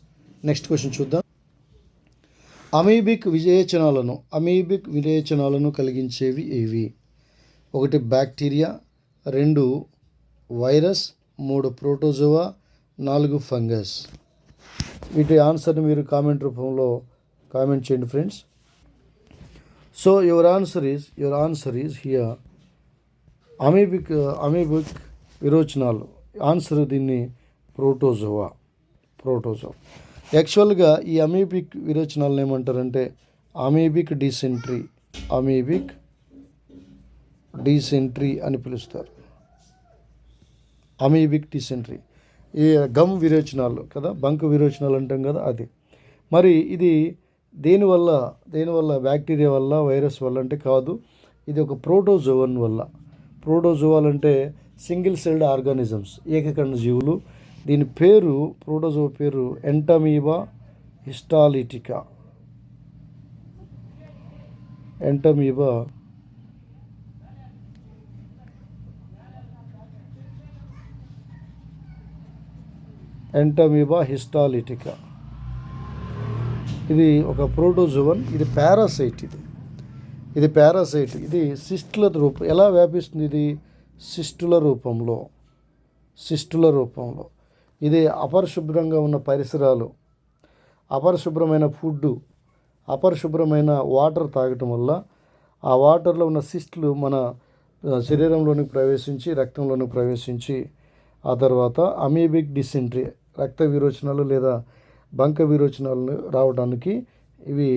Next question చూద్దాం. అమీబిక్ విరేచనాలను కలిగించేవి ఏవి? 1 బ్యాక్టీరియా, 2 వైరస్, 3 ప్రోటోజోవా, 4 ఫంగస్. వీటి ఆన్సర్ని మీరు కామెంట్ రూపంలో కామెంట్ చేయండి friends. So your answer is here amoebic విరోచనాలు. ఆన్సర్ దీన్ని ప్రోటోజోవా. యాక్చువల్గా ఈ అమీబిక్ విరోచనాలను ఏమంటారంటే అమీబిక్ డిసెంట్రీ అని పిలుస్తారు. Amoebic dysentery. ఈ గమ్ విరోచనాలు కదా, బంక విరోచనాలు అంటాం కదా, అది. మరి ఇది దేనివల్ల బ్యాక్టీరియా వల్ల, వైరస్ వల్ల అంటే కాదు, ఇది ఒక ప్రోటోజోవన్ వల్ల. ప్రోటోజోవాలు అంటే సింగిల్ సెల్డ్ ఆర్గానిజమ్స్, ఏకకణ జీవులు. దీని పేరు, ప్రోటోజోవా పేరు ఎంటమీబా హిస్టాలిటికా. Entamoeba histolytica. ఇది ఒక ప్రోటోజోవన్. ఇది పారాసైట్. ఇది పారాసైట్. ఇది సిస్టుల రూపం. ఎలా వ్యాపిస్తుంది? ఇది సిస్టుల రూపంలో. ఇది అపరిశుభ్రంగా ఉన్న పరిసరాలు, అపరిశుభ్రమైన ఫుడ్డు, అపరిశుభ్రమైన వాటర్ తాగటం వల్ల ఆ వాటర్లో ఉన్న సిస్టులు మన శరీరంలోనికి ప్రవేశించి, రక్తంలోనికి ప్రవేశించి, ఆ తర్వాత అమీబిక్ డిసెంట్రీ, రక్త విరోచనాలు లేదా బంక విరోచనాలు రావడానికి ఇవి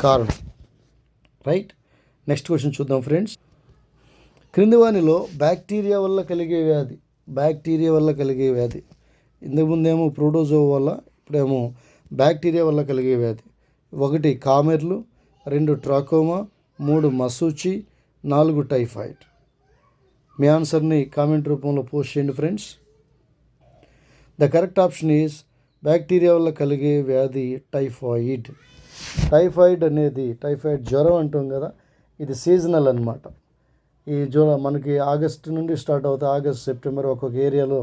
కారణం, రైట్. నెక్స్ట్ క్వశ్చన్ చూద్దాం ఫ్రెండ్స్. క్రింది వానిలో బ్యాక్టీరియా వల్ల కలిగే వ్యాధి. ఇంతకుముందేమో ప్రోటోజోవా వల్ల, ఇప్పుడేమో బ్యాక్టీరియా వల్ల కలిగే వ్యాధి. 1 కామెర్లు, 2 ట్రాకోమా, 3 మసూచి, 4 టైఫాయిడ్. మీ ఆన్సర్ని కామెంట్ రూపంలో పోస్ట్ చేయండి friends. The correct option is bacteria వల్ల కలిగే వ్యాధి టైఫాయిడ్. టైఫాయిడ్ జ్వరం అంటాం కదా, ఇది సీజనల్ అన్నమాట. ఈ జ్వరం మనకి ఆగస్టు నుండి స్టార్ట్ అవుతాయి. ఆగస్ట్, సెప్టెంబర్ ఒక్కొక్క ఏరియాలో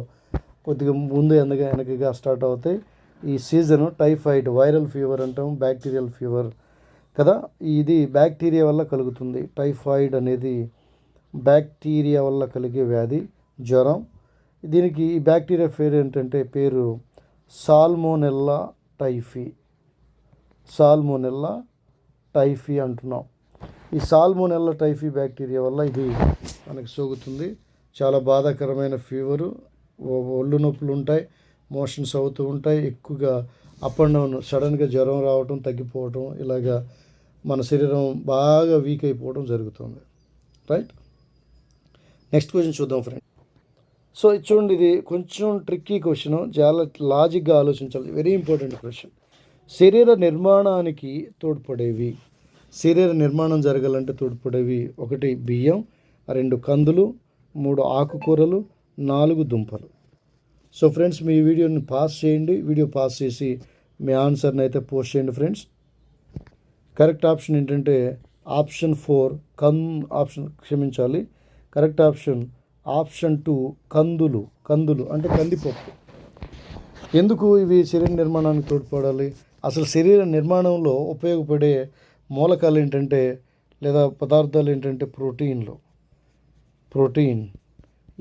కొద్దిగా ముందు వెనకగా స్టార్ట్ అవుతాయి. ఈ సీజను టైఫాయిడ్, వైరల్ ఫీవర్ అంటాం, బ్యాక్టీరియల్ ఫీవర్ కదా. ఇది బ్యాక్టీరియా వల్ల కలుగుతుంది. టైఫాయిడ్ అనేది బ్యాక్టీరియా వల్ల కలిగే వ్యాధి, జ్వరం. దీనికి ఈ బ్యాక్టీరియా పేరు ఏంటంటే సాల్మోనెల్లా టైఫీ అంటున్నాం. ఈ సాల్మోనెల్లా టైఫీ బ్యాక్టీరియా వల్ల ఇది మనకు సోకుతుంది. చాలా బాధాకరమైన ఫీవరు, ఒళ్ళు నొప్పులు ఉంటాయి, మోషన్స్ అవుతూ ఉంటాయి, ఎక్కువగా అప్ అండ్ డౌన్, సడన్గా జ్వరం రావటం, తగ్గిపోవటం, ఇలాగా మన శరీరం బాగా వీక్ అయిపోవడం జరుగుతుంది, రైట్. నెక్స్ట్ క్వశ్చన్ చూద్దాం ఫ్రెండ్. సో ఇది చూడండి, ఇది కొంచెం ట్రిక్కీ క్వశ్చన్, చాలా లాజిక్గా ఆలోచించాలి, వెరీ ఇంపార్టెంట్ క్వశ్చన్. శరీర నిర్మాణం జరగాలంటే తోడ్పడేవి 1 బియ్యం, 2 కందులు, 3 ఆకుకూరలు, 4 దుంపలు. సో ఫ్రెండ్స్, మీ వీడియోని పాస్ చేయండి. వీడియో పాస్ చేసి మీ ఆన్సర్ని అయితే పోస్ట్ చేయండి ఫ్రెండ్స్. కరెక్ట్ ఆప్షన్ ఏంటంటే ఆప్షన్ 4 కరెక్ట్ ఆప్షన్ 2 కందులు అంటే కందిపప్పు. ఎందుకు ఇవి శరీర నిర్మాణానికి తోడ్పడాలి? అసలు శరీర నిర్మాణంలో ఉపయోగపడే మూలకాలు ఏంటంటే లేదా పదార్థాలు ఏంటంటే ప్రోటీన్.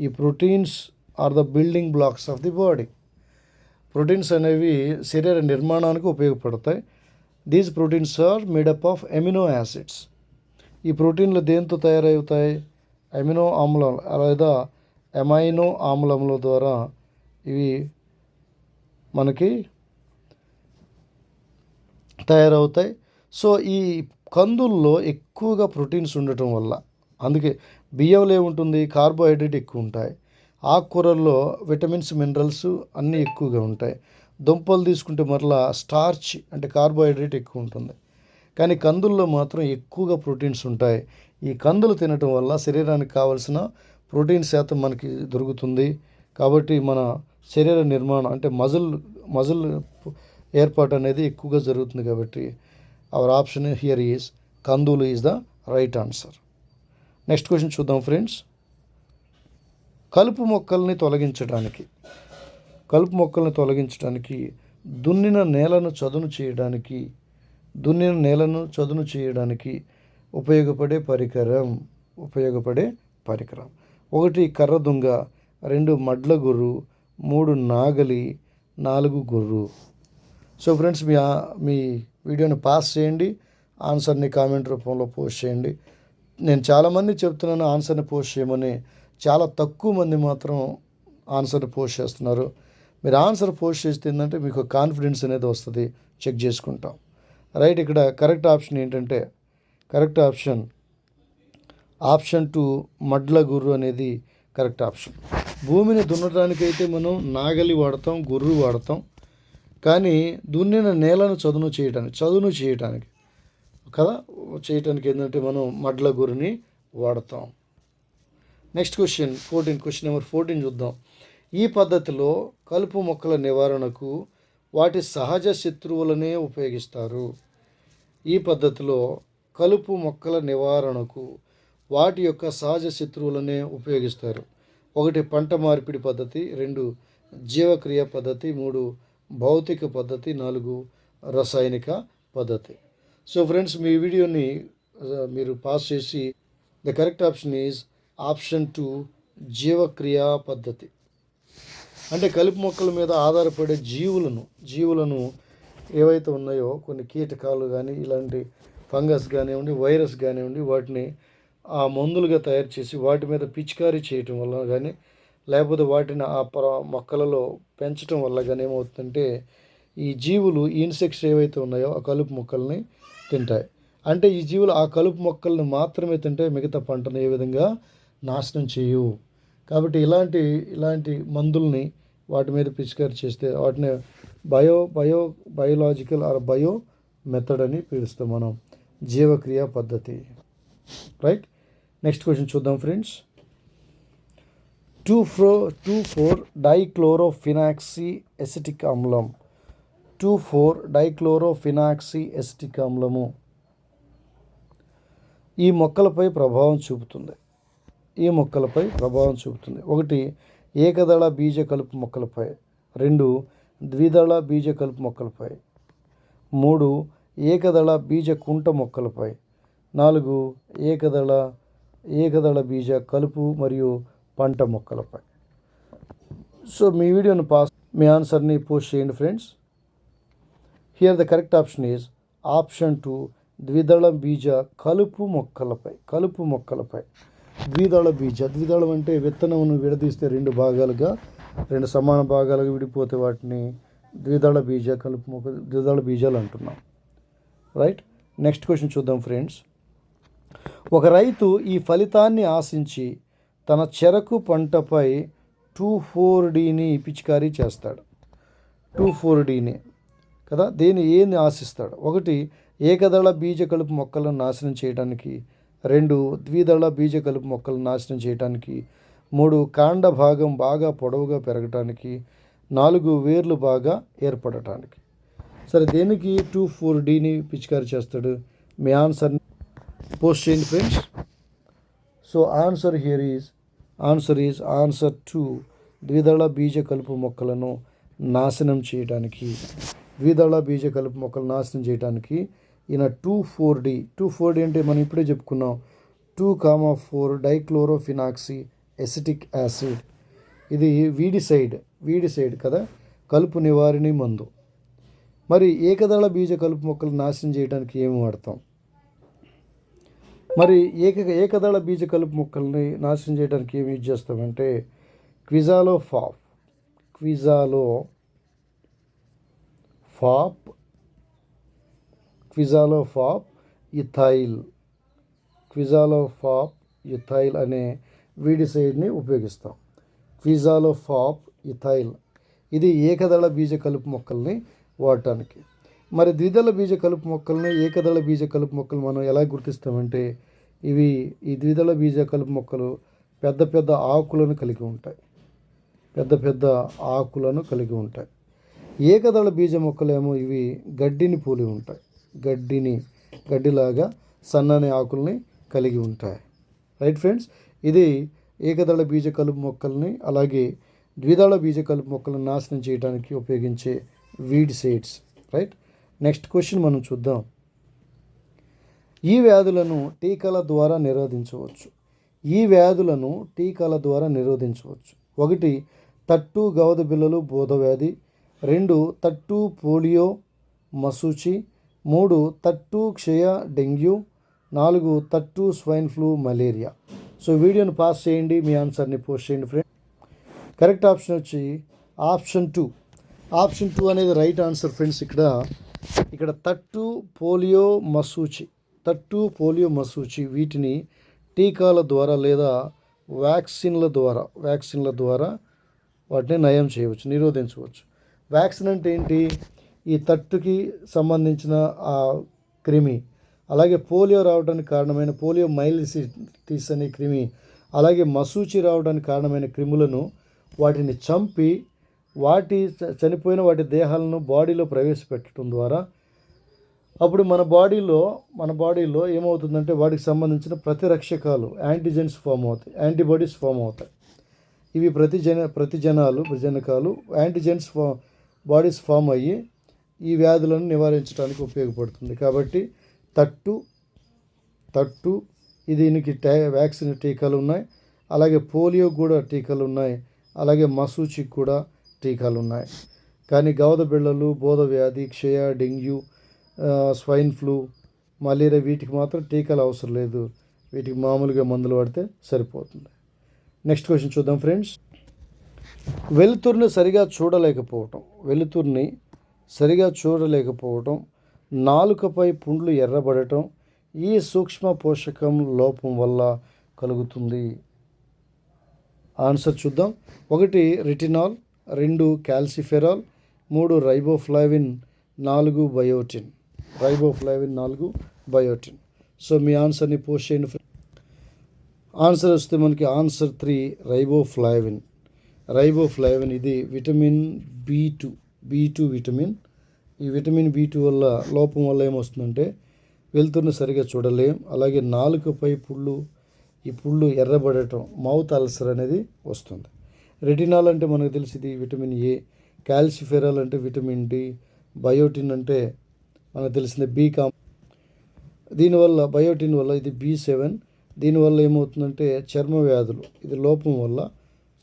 ఈ proteins are the building blocks of the body. Proteins అనేవి శరీర నిర్మాణానికి ఉపయోగపడతాయి. These proteins are made up of amino acids. ఈ ప్రోటీన్లు దేంతో తయారవుతాయి? అమినో ఆమ్లం లేదా ఎమైనో ఆమ్లముల ద్వారా ఇవి మనకి తయారవుతాయి. సో ఈ కందుల్లో ఎక్కువగా ప్రోటీన్స్ ఉండటం వల్ల, అందుకే బియ్యంలో ఏముంటుంది, కార్బోహైడ్రేట్ ఎక్కువ ఉంటాయి. ఆకుకూరల్లో విటమిన్స్, మినరల్స్ అన్నీ ఎక్కువగా ఉంటాయి. దుంపలు తీసుకుంటే మరలా స్టార్చ్ అంటే కార్బోహైడ్రేట్ ఎక్కువ ఉంటుంది. కానీ కందుల్లో మాత్రం ఎక్కువగా ప్రోటీన్స్ ఉంటాయి. ఈ కందులు తినటం వల్ల శరీరానికి కావాల్సిన ప్రోటీన్ శాతం మనకి దొరుకుతుంది. కాబట్టి మన శరీర నిర్మాణం అంటే మజిల్ ఏర్పాటు అనేది ఎక్కువగా జరుగుతుంది. కాబట్టి అవర్ ఆప్షన్ హియర్ ఈజ్ కందులు is the right answer. Next question చూద్దాం ఫ్రెండ్స్. కలుపు మొక్కల్ని తొలగించడానికి దున్నిన నేలను చదును చేయడానికి ఉపయోగపడే పరికరం. 1 కర్ర దుంగ, 2 మడ్ల గొర్రు, 3 నాగలి, 4 గొర్రు. సో ఫ్రెండ్స్, మీ వీడియోని పాస్ చేయండి, ఆన్సర్ని కామెంట్ రూపంలో పోస్ట్ చేయండి. నేను చాలామంది చెప్తున్నాను ఆన్సర్ని పోస్ట్ చేయమని, చాలా తక్కువ మంది మాత్రం ఆన్సర్ని పోస్ట్ చేస్తున్నారు. మీరు ఆన్సర్ పోస్ట్ చేస్తే ఏంటంటే మీకు కాన్ఫిడెన్స్ అనేది వస్తుంది, చెక్ చేసుకుంటాం. రైట్, ఇక్కడ కరెక్ట్ ఆప్షన్ ఏంటంటే ఆప్షన్ 2 మడ్ల గుర్రు అనేది కరెక్ట్ ఆప్షన్. భూమిని దున్నడానికైతే మనం నాగలి వాడతాం, గుర్రు వాడతాం. కానీ దున్నిన నేలను చదును చేయడానికి ఏంటంటే మనం మడ్ల గుర్రుని వాడతాం. నెక్స్ట్ క్వశ్చన్ నెంబర్ 14 చూద్దాం. ఈ పద్ధతిలో కలుపు మొక్కల నివారణకు వాటి సహజ శత్రువులనే ఉపయోగిస్తారు. ఈ పద్ధతిలో కలుపు మొక్కల నివారణకు వాటి యొక్క సహజ శత్రువులనే ఉపయోగిస్తారు. 1 పంట మార్పిడి పద్ధతి, 2 జీవక్రియ పద్ధతి, 3 భౌతిక పద్ధతి, 4 రసాయనిక పద్ధతి. సో ఫ్రెండ్స్, మీ వీడియోని మీరు పాస్ చేసి the correct option is option 2 జీవక్రియ పద్ధతి. అంటే కలుపు మొక్కల మీద ఆధారపడే జీవులను ఏవైతే ఉన్నాయో కొన్ని కీటకాలు కానీ ఇలాంటి ఫంగస్ కానివ్వండి, వైరస్ కానివ్వండి, వాటిని ఆ మందులుగా తయారు చేసి వాటి మీద పిచికారీ చేయటం వల్ల కానీ, లేకపోతే వాటిని ఆ మొక్కలలో పెంచడం వల్ల కానీ ఏమవుతుందంటే ఈ జీవులు ఇన్సెక్ట్స్ ఏవైతే ఉన్నాయో ఆ కలుపు మొక్కల్ని తింటాయి. అంటే ఈ జీవులు ఆ కలుపు మొక్కల్ని మాత్రమే తింటాయి, మిగతా పంటను ఏ విధంగా నాశనం చేయవు. కాబట్టి ఇలాంటి మందుల్ని వాటి మీద పిచికారీ చేస్తే వాటిని బయోలాజికల్ ఆర్ బయో మెథడ్ అని పిలుస్తాం మనం, జీవక్రియ పద్ధతి. రైట్, నెక్స్ట్ క్వశ్చన్ చూద్దాం ఫ్రెండ్స్. 2,4 డైక్లోరోఫినాక్సీ ఎసిటిక్ ఆమ్లం. 2,4 డైక్లోరోఫినాక్సీ ఎసిటిక్ ఆమ్లము ఈ మొక్కలపై ప్రభావం చూపుతుంది. 1 ఏకదళ బీజ కలుపు మొక్కలపై, 2 ద్విదళ బీజ కలుపు మొక్కలపై, 3 ఏకదళ బీజ కుంట మొక్కలపై, 4 ఏకదళ బీజ కలుపు మరియు పంట మొక్కలపై. సో మీ వీడియోని మీ ఆన్సర్ని పోస్ట్ చేయండి friends. Here the correct option is option 2 ద్విదళ బీజ కలుపు మొక్కలపై. ద్విదళం అంటే విత్తనమును విడదీస్తే 2 సమాన భాగాలుగా విడిపోతే వాటిని ద్విదళ బీజాలు అంటున్నాం. రైట్, నెక్స్ట్ క్వశ్చన్ చూద్దాం ఫ్రెండ్స్. ఒక రైతు ఈ ఫలితాన్ని ఆశించి తన చెరకు పంటపై 2,4-Dని పిచికారీ చేస్తాడు. 2,4-Dని కదా, ఏని ఆశిస్తాడు? 1 ఏకదళ బీజ కలుపు మొక్కలను నాశనం చేయడానికి, 2 ద్విదళ బీజ కలుపు మొక్కలను నాశనం చేయడానికి, 3 కాండ భాగం బాగా పొడవుగా పెరగటానికి, 4 వేర్లు బాగా ఏర్పడటానికి. సరే, దేనికి 2,4-Dని పిచికారీ చేస్తాడు? మీ ఆన్సర్ని పోస్ట్ చేయండి friends. So answer is answer 2 ద్విదళ బీజ కలుపు మొక్కలను నాశనం చేయడానికి ద్విదళ బీజ కలుపు మొక్కలు నాశనం చేయడానికి ఈయన 2,4-D అంటే మనం ఇప్పుడే చెప్పుకున్నాం 2,4 డైక్లోరోఫినాక్సీ ఎసిటిక్ యాసిడ్. ఇది వీడిసైడ్ కదా, కలుపు నివారణి మందు. మరి ఏకదళ బీజ కలుపు మొక్కలు నాశనం చేయడానికి ఏమి వాడతాం? మరి ఏకదళ బీజ కలుపు మొక్కల్ని నాశనం చేయడానికి ఏమి యూజ్ చేస్తామంటే క్విజాలోఫాప్ ఇథైల్ అనే వీడిసైడ్ని ఉపయోగిస్తాం. క్విజాలోఫాప్ ఇథైల్ ఇది ఏకదళ బీజ కలుపు మొక్కల్ని వాడటానికి. మరి ద్విదళ బీజ కలుపు మొక్కల్ని ఏకదళ బీజ కలుపు మొక్కలు మనం ఎలా గుర్తిస్తామంటే ఈ ద్విదళ బీజ కలుపు మొక్కలు పెద్ద పెద్ద ఆకులను కలిగి ఉంటాయి. ఏకదళ బీజ మొక్కలేమో ఇవి గడ్డిని పోలి ఉంటాయి. గడ్డిలాగా సన్నని ఆకుల్ని కలిగి ఉంటాయి. రైట్ ఫ్రెండ్స్, ఇది ఏకదళ బీజ కలుపు మొక్కల్ని అలాగే ద్విదళ బీజ కలుపు మొక్కలను నాశనం చేయడానికి ఉపయోగించే వీడిసైడ్స్. రైట్, నెక్స్ట్ క్వశ్చన్ మనం చూద్దాం. ఈ వ్యాధులను టీకాల ద్వారా నిరోధించవచ్చు. 1 తట్టు గవద బిళ్ళలు బోధవ్యాధి, 2 తట్టు పోలియో మసూచి, 3 తట్టు క్షయ డెంగ్యూ, 4 తట్టు స్వైన్ ఫ్లూ మలేరియా. సో వీడియోని పాస్ చేయండి, మీ ఆన్సర్ని పోస్ట్ చేయండి ఫ్రెండ్. కరెక్ట్ ఆప్షన్ వచ్చి ఆప్షన్ 2 అనేది రైట్ ఆన్సర్ ఫ్రెండ్స్. ఇక్కడ తట్టు పోలియో మసూచి వీటిని టీకాల ద్వారా లేదా వ్యాక్సిన్ల ద్వారా వాటిని నయం చేయవచ్చు, నిరోధించవచ్చు. వ్యాక్సిన్ అంటే ఏంటి? ఈ తట్టుకి సంబంధించిన ఆ క్రిమి, అలాగే పోలియో రావడానికి కారణమైన పోలియో మైలిసిస్ అనే క్రిమి, అలాగే మసూచి రావడానికి కారణమైన క్రిములను వాటిని చంపి చనిపోయిన వాటి దేహాలను బాడీలో ప్రవేశపెట్టడం ద్వారా అప్పుడు మన బాడీలో ఏమవుతుందంటే వాటికి సంబంధించిన ప్రతిరక్షకాలు యాంటీబాడీస్ ఫామ్ అవుతాయి. ఇవి ప్రతిజనకాలు యాంటీజెన్స్ బాడీస్ ఫామ్ అయ్యి ఈ వ్యాధులను నివారించడానికి ఉపయోగపడుతుంది. కాబట్టి తట్టు దీనికి వ్యాక్సిన్ టీకాలు ఉన్నాయి, అలాగే పోలియో కూడా టీకాలు ఉన్నాయి, అలాగే మసూచికి కూడా టీకాలు ఉన్నాయి. కానీ గవద బిళ్ళలు, బోధ వ్యాధి, క్షయ, డెంగ్యూ, స్వైన్ ఫ్లూ, మలేరియా వీటికి మాత్రం టీకాలు అవసరం లేదు. వీటికి మామూలుగా మందులు వాడితే సరిపోతుంది. నెక్స్ట్ క్వశ్చన్ చూద్దాం ఫ్రెండ్స్. వెలుతురుని సరిగా చూడలేకపోవటం, నాలుకపై పుండ్లు ఎర్రబడటం ఈ సూక్ష్మ పోషకం లోపం వల్ల కలుగుతుంది. ఆన్సర్ చూద్దాం. 1 retinol, 2 calciferol, 3 riboflavin, 4 biotin. So మీ ఆన్సర్ని పోస్ట్ చేయండి. ఆన్సర్ వస్తే మనకి ఆన్సర్ 3 రైబోఫ్లావిన్. ఇది విటమిన్ B2 విటమిన్. ఈ విటమిన్ B2 వల్ల లోపం వల్ల ఏమొస్తుందంటే వెలుతురుని సరిగా చూడలేం, అలాగే నాలుకపై ఈ పుళ్ళు ఎర్రబడటం, మౌత్ అల్సర్ అనేది వస్తుంది. రెటినాల్ అంటే మనకు తెలిసింది విటమిన్ A, కాల్సిఫెరాల్ అంటే విటమిన్ D, బయోటిన్ అంటే మనకు తెలిసింది బయోటిన్ వల్ల ఇది B7. దీనివల్ల ఏమవుతుందంటే చర్మ వ్యాధులు, ఇది లోపం వల్ల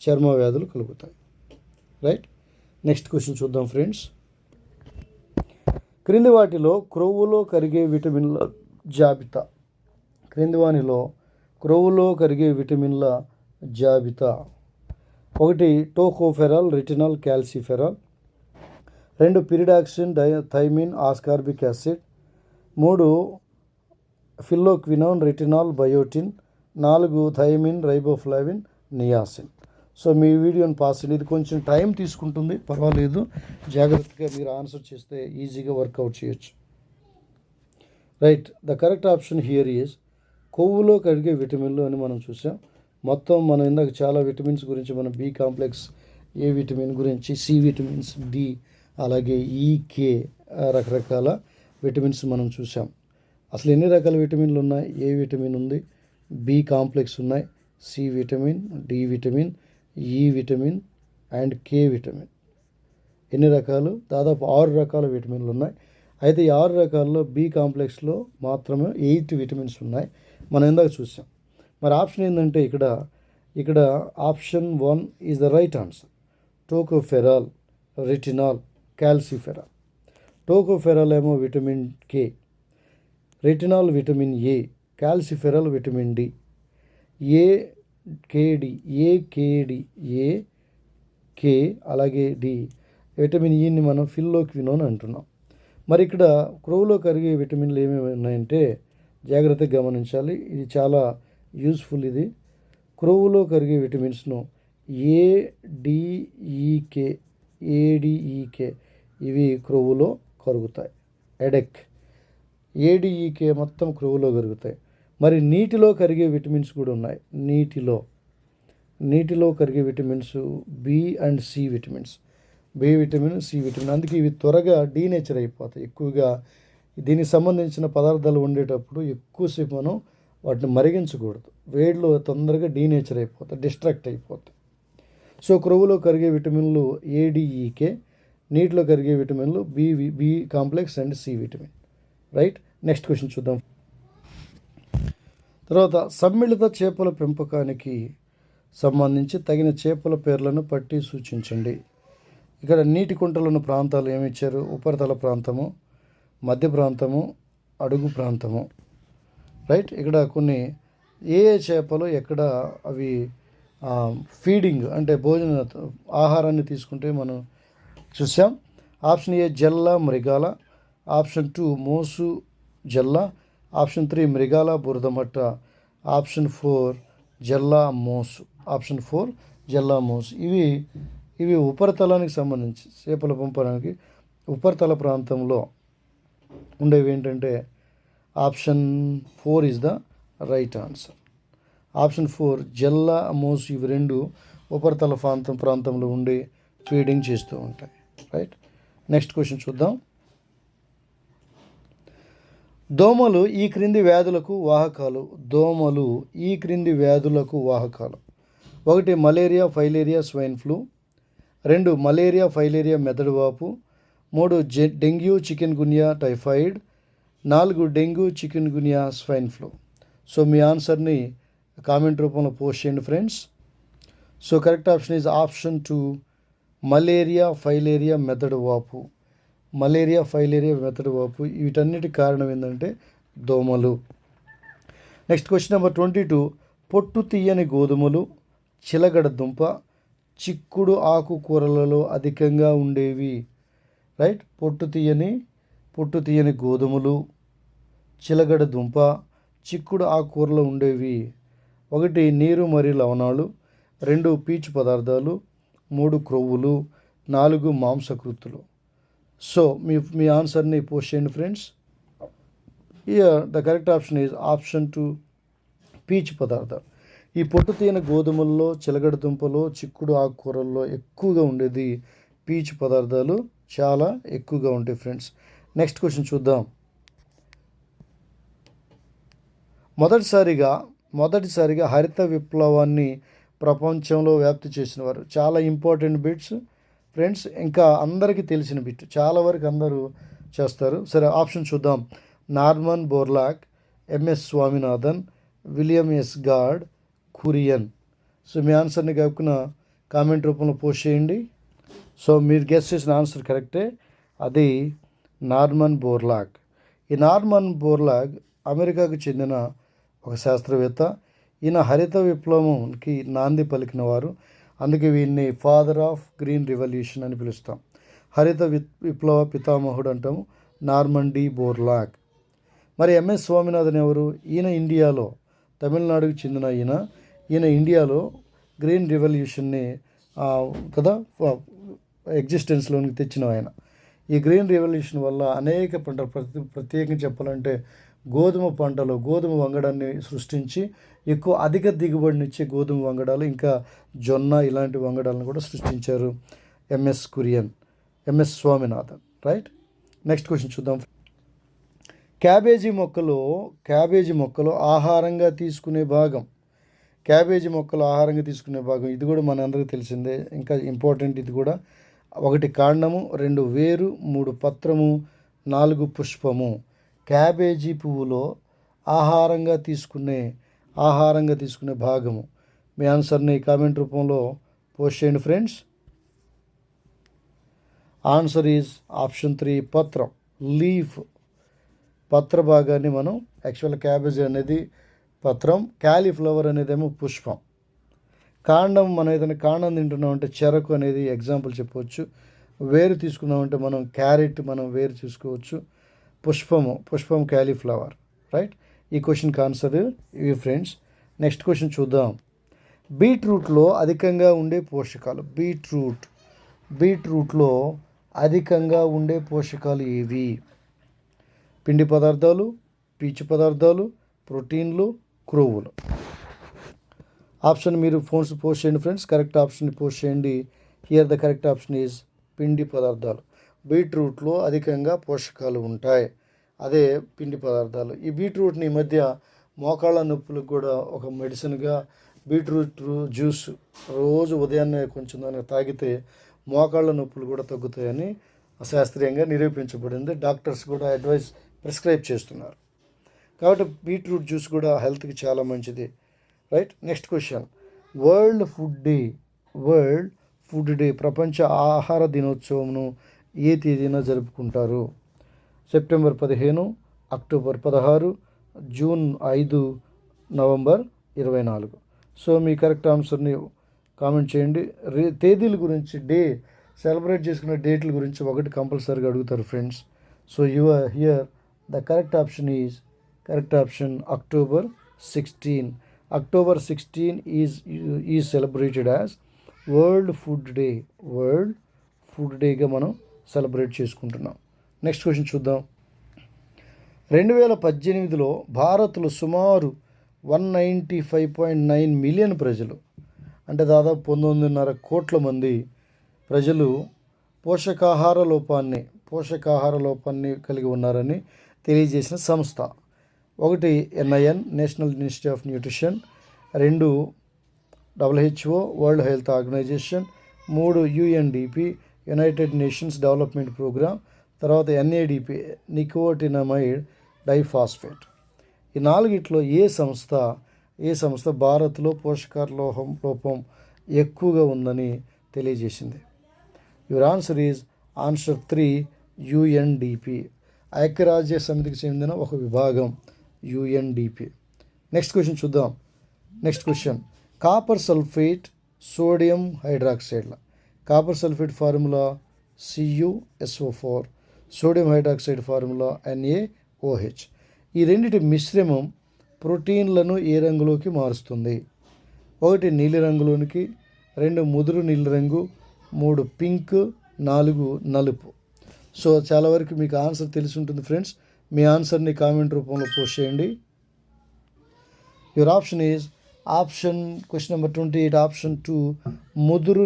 చర్మ వ్యాధులు కలుగుతాయి. రైట్, నెక్స్ట్ క్వశ్చన్ చూద్దాం ఫ్రెండ్స్. క్రింది వాటిలో క్రొవ్వులో కరిగే విటమిన్ల జాబితా. 1 tocopherol, retinol, calciferol, 2 pyridoxine, thiamine, ascorbic acid, 3 phylloquinone, retinol, biotin, 4 thiamine, riboflavin, niacin. So మీ వీడియోని పాస్ చేయండి. ఇది కొంచెం టైం తీసుకుంటుంది, పర్వాలేదు, జాగ్రత్తగా మీరు ఆన్సర్ చేస్తే ఈజీగా వర్కౌట్ చేయొచ్చు. Right, the correct option here is కొవ్వులో కరిగే విటమిన్లు అని మనం చూసాం. మొత్తం మనం ఇందాక చాలా విటమిన్స్ గురించి మనం B కాంప్లెక్స్, A విటమిన్ గురించి, C విటమిన్స్, D, అలాగే EK రకరకాల విటమిన్స్ మనం చూసాం. అసలు ఎన్ని రకాల విటమిన్లు ఉన్నాయి? A విటమిన్ ఉంది, B కాంప్లెక్స్ ఉన్నాయి, C vitamin, D vitamin, E vitamin and K vitamin. ఎన్ని రకాలు? దాదాపు 6 రకాల విటమిన్లు ఉన్నాయి. అయితే ఈ 6 రకాల్లో బి కాంప్లెక్స్లో మాత్రమే 8 విటమిన్స్ ఉన్నాయి. మనం ఇందాక చూసాం. మరి ఆప్షన్ ఏంటంటే ఇక్కడ option 1 is the right answer. Tocopherol, retinol, calciferol. Tocopherol ఏమో vitamin K, retinol vitamin A, calciferol vitamin D. K అలాగే డి. విటమిన్ ఈని మనం ఫిల్లోక్వినోన్ అంటున్నాం. మరి ఇక్కడ క్రొవ్వులో కరిగే విటమిన్లు ఏమేమి ఉన్నాయంటే జాగ్రత్తగా గమనించాలి. ఇది చాలా యూస్ఫుల్. ఇది క్రొవ్వులో కరిగే విటమిన్స్ను ఏడిఈకే ఇవి క్రొవ్వులో కరుగుతాయి. ఏడిఈకే మొత్తం క్రొవ్వులో కరుగుతాయి. మరి నీటిలో కరిగే విటమిన్స్ కూడా ఉన్నాయి. నీటిలో కరిగే vitamins B and C vitamins. B vitamin, C vitamin. అందుకే ఇవి త్వరగా డీనేచర్ అయిపోతాయి. ఎక్కువగా దీనికి సంబంధించిన పదార్థాలు వండేటప్పుడు ఎక్కువసేపు మనం వాటిని మరిగించకూడదు. వేడిలో తొందరగా డీనేచర్ అయిపోతాయి, డిస్ట్రాక్ట్ అయిపోతాయి. సో క్రొవ్వులో కరిగే విటమిన్లు ఏడిఈకే, నీటిలో కరిగే విటమిన్లు B complex and C vitamin. Right. Next question చూద్దాం. తర్వాత సమ్మిళిత చేపల పెంపకానికి సంబంధించి తగిన చేపల పేర్లను పట్టి సూచించండి. ఇక్కడ నీటి కుంటలున్న ప్రాంతాలు ఏమి ఇచ్చారు? ఉపరితల ప్రాంతము, మధ్య ప్రాంతము, అడుగు ప్రాంతము. రైట్. ఇక్కడ కొన్ని ఏ చేపలు ఎక్కడ అవి ఫీడింగ్ అంటే ఆహారాన్ని తీసుకుంటే మనం చూసాం. ఆప్షన్ ఏ జల్ల, మృగాల. ఆప్షన్ 2 మోసు, జల్ల. ఆప్షన్ 3 మృగాల, బురదమట్ట. ఆప్షన్ 4 జల్లా, మోసు. ఇవి ఉపరితలానికి సంబంధించి చేపల పెంపకానికి ఉపరితల ప్రాంతంలో ఉండేవి ఏంటంటే option 4 is the right answer. Option 4 జల్లా, మోసు ఇవి రెండు ఉపరితల ప్రాంతంలో ఉండి ఫీడింగ్ చేస్తూ ఉంటాయి. రైట్. నెక్స్ట్ క్వశ్చన్ చూద్దాం. దోమలు ఈ క్రింది వ్యాధులకు వాహకాలు. 1 malaria, filaria, swine flu. 2 malaria, filaria, మెదడు వాపు. 3 dengue, chikungunya, typhoid. 4 dengue, chikungunya, swine flu. So మీ ఆన్సర్ని కామెంట్ రూపంలో పోస్ట్ చేయండి friends. So correct option is option 2 malaria, filaria, మెదడు వాపు. వీటన్నిటికి కారణం ఏంటంటే దోమలు. Next question number 22. పొట్టు తీయని గోధుమలు, చిలగడ దుంప, చిక్కుడు ఆకుకూరలలో అధికంగా ఉండేవి. రైట్. పొట్టు తీయని గోధుమలు, చిలగడ దుంప, చిక్కుడు ఆకుకూరలో ఉండేవి. 1 నీరు మరియు లవణాలు. 2 పీచు పదార్థాలు. 3 క్రొవ్వులు. 4 మాంసకృతులు. సో మీ ఆన్సర్ని పోస్ట్ చేయండి friends. The correct option is option 2 పీచు పదార్థాలు. ఈ పొట్టు తీయని గోధుమల్లో, చిలగడ దుంపలో, చిక్కుడు ఆకుకూరల్లో ఎక్కువగా ఉండేది పీచు పదార్థాలు చాలా ఎక్కువగా ఉంటాయి ఫ్రెండ్స్. నెక్స్ట్ క్వశ్చన్ చూద్దాం. మొదటిసారిగా హరిత విప్లవాన్ని ప్రపంచంలో వ్యాప్తి చేసిన వారు. చాలా ఇంపార్టెంట్ బిట్స్ ఫ్రెండ్స్. ఇంకా అందరికీ తెలిసిన బిట్, చాలా వరకు అందరూ చేస్తారు. సరే ఆప్షన్ చూద్దాం. Norman Borlaug, MS Swaminathan, William S Gaud, Kurien. So మీ ఆన్సర్ని కాకుండా కామెంట్ రూపంలో పోస్ట్ చేయండి. సో మీరు గెస్ చేసిన ఆన్సర్ కరెక్టే. అది నార్మన్ బోర్లాగ్. ఈ నార్మన్ బోర్లాగ్ అమెరికాకు చెందిన ఒక శాస్త్రవేత్త. ఈయన హరిత విప్లవంకి నాంది పలికిన వారు. అందుకే వీరిని ఫాదర్ ఆఫ్ గ్రీన్ రివల్యూషన్ అని పిలుస్తాం. హరిత విప్లవ పితామహుడు అంటాము నార్మన్ డి బోర్లాగ్. మరి ఎంఎస్ స్వామినాథన్ ఎవరు? ఈయన ఇండియాలో, తమిళనాడుకు చెందిన ఈయన ఇండియాలో గ్రీన్ రివల్యూషన్ని ఎగ్జిస్టెన్స్లోనికి తెచ్చిన ఆయన. ఈ గ్రీన్ రెవల్యూషన్ వల్ల అనేక పంటలు ప్రత్యేకంగా చెప్పాలంటే గోధుమ వంగడాన్ని సృష్టించి అధిక దిగుబడినిచ్చే గోధుమ వంగడాలు, ఇంకా జొన్న ఇలాంటి వంగడాలను కూడా సృష్టించారు MS Swaminathan. Right. Next question చూద్దాం. క్యాబేజీ మొక్కలు ఆహారంగా తీసుకునే భాగం. ఇది కూడా మన అందరికీ తెలిసిందే. ఇంకా ఇంపార్టెంట్ ఇది కూడా. 1 కాండము, 2 వేరు, 3 పత్రము, 4 పుష్పము. క్యాబేజీ పువ్వులో ఆహారంగా తీసుకునే భాగము. మీ ఆన్సర్ని కామెంట్ రూపంలో పోస్ట్ చేయండి ఫ్రెండ్స్. ఆన్సర్ ఈజ్ ఆప్షన్ 3 పత్రం, లీఫ్. పత్ర భాగాన్ని మనం యాక్చువల్ క్యాబేజీ అనేది పత్రం, క్యాలీఫ్లవర్ అనేదేమో పుష్పం. కాండం, మనం ఏదైనా కాండం తింటున్నామంటే చెరకు అనేది ఎగ్జాంపుల్ చెప్పవచ్చు. వేరు తీసుకున్నామంటే మనం క్యారెట్ మనం వేరు చూసుకోవచ్చు. పుష్పం క్యాలీఫ్లవర్. రైట్. ఈ క్వశ్చన్కి ఆన్సర్ ఇవి ఫ్రెండ్స్. నెక్స్ట్ క్వశ్చన్ చూద్దాం. బీట్రూట్లో అధికంగా ఉండే పోషకాలు. బీట్రూట్లో అధికంగా ఉండే పోషకాలు ఏవి? పిండి పదార్థాలు, పీచు పదార్థాలు, ప్రోటీన్లు, క్రొవ్వులు. ఆప్షన్ మీరు పోస్ట్ చేయండి ఫ్రెండ్స్. కరెక్ట్ ఆప్షన్ని పోస్ట్ చేయండి. Here the correct option is పిండి పదార్థాలు. బీట్రూట్లో అధికంగా పోషకాలు ఉంటాయి, అదే పిండి పదార్థాలు. ఈ బీట్రూట్ని ఈ మధ్య మోకాళ్ళ నొప్పులకు కూడా ఒక మెడిసిన్గా బీట్రూట్ జ్యూస్ రోజు ఉదయాన్నే కొంచెం దాన్ని తాగితే మోకాళ్ళ నొప్పులు కూడా తగ్గుతాయని శాస్త్రీయంగా నిరూపించబడింది. డాక్టర్స్ కూడా ప్రిస్క్రైబ్ చేస్తున్నారు. కాబట్టి బీట్రూట్ జ్యూస్ కూడా హెల్త్కి చాలా మంచిది. Right. Next question. World food day ప్రపంచ ఆహార దినోత్సవంను ఏ తేదీన జరుపుకుంటారు? September 15, October 16, June 5, November 24. So మీ కరెక్ట్ ఆన్సర్ని కామెంట్ చేయండి. తేదీల గురించి, సెలబ్రేట్ చేసుకునే డేట్ల గురించి ఒకటి కంపల్సరీగా అడుగుతారు friends. So here the correct option is October 16. October 16 is celebrated as world food డేగా మనం సెలబ్రేట్ చేసుకుంటున్నాం. నెక్స్ట్ క్వశ్చన్ చూద్దాం. 2018లో భారత్లో సుమారు 195.9 మిలియన్ ప్రజలు, అంటే దాదాపు 19.5 కోట్ల మంది ప్రజలు పోషకాహార లోపాన్ని కలిగి ఉన్నారని తెలియజేసిన సంస్థ. 1 NIN, National Institute of Nutrition. 2 WHO, World Health Organisation. 3 UNDP, United Nations Development Programme. తర్వాత NADP, నికోటినమైడ్ డైఫాస్ఫేట్. ఈ 4 ఏ సంస్థ భారత్లో పోషకాహార లోపం ఎక్కువగా ఉందని తెలియజేసింది? Your answer is answer 3 UNDP, ఐక్యరాజ్య సమితికి చెందిన ఒక విభాగం UNDP. నెక్స్ట్ క్వశ్చన్ చూద్దాం. Next question. Copper sulphate, sodium హైడ్రాక్సైడ్ల copper sulphate formula CuSO4, sodium hydroxide formula NaOH. ఈ రెండిటి మిశ్రమం ప్రోటీన్లను ఏ రంగులోకి మారుస్తుంది? 1 నీలిరంగులోనికి, 2 ముదురు నీలిరంగు, 3 పింక్, 4 నలుపు. సో చాలా వరకు మీకు ఆన్సర్ తెలిసి ఉంటుంది ఫ్రెండ్స్. మీ ఆన్సర్ని కామెంట్ రూపంలో పోస్ట్ చేయండి. Your option is question number 28, option 2 ముదురు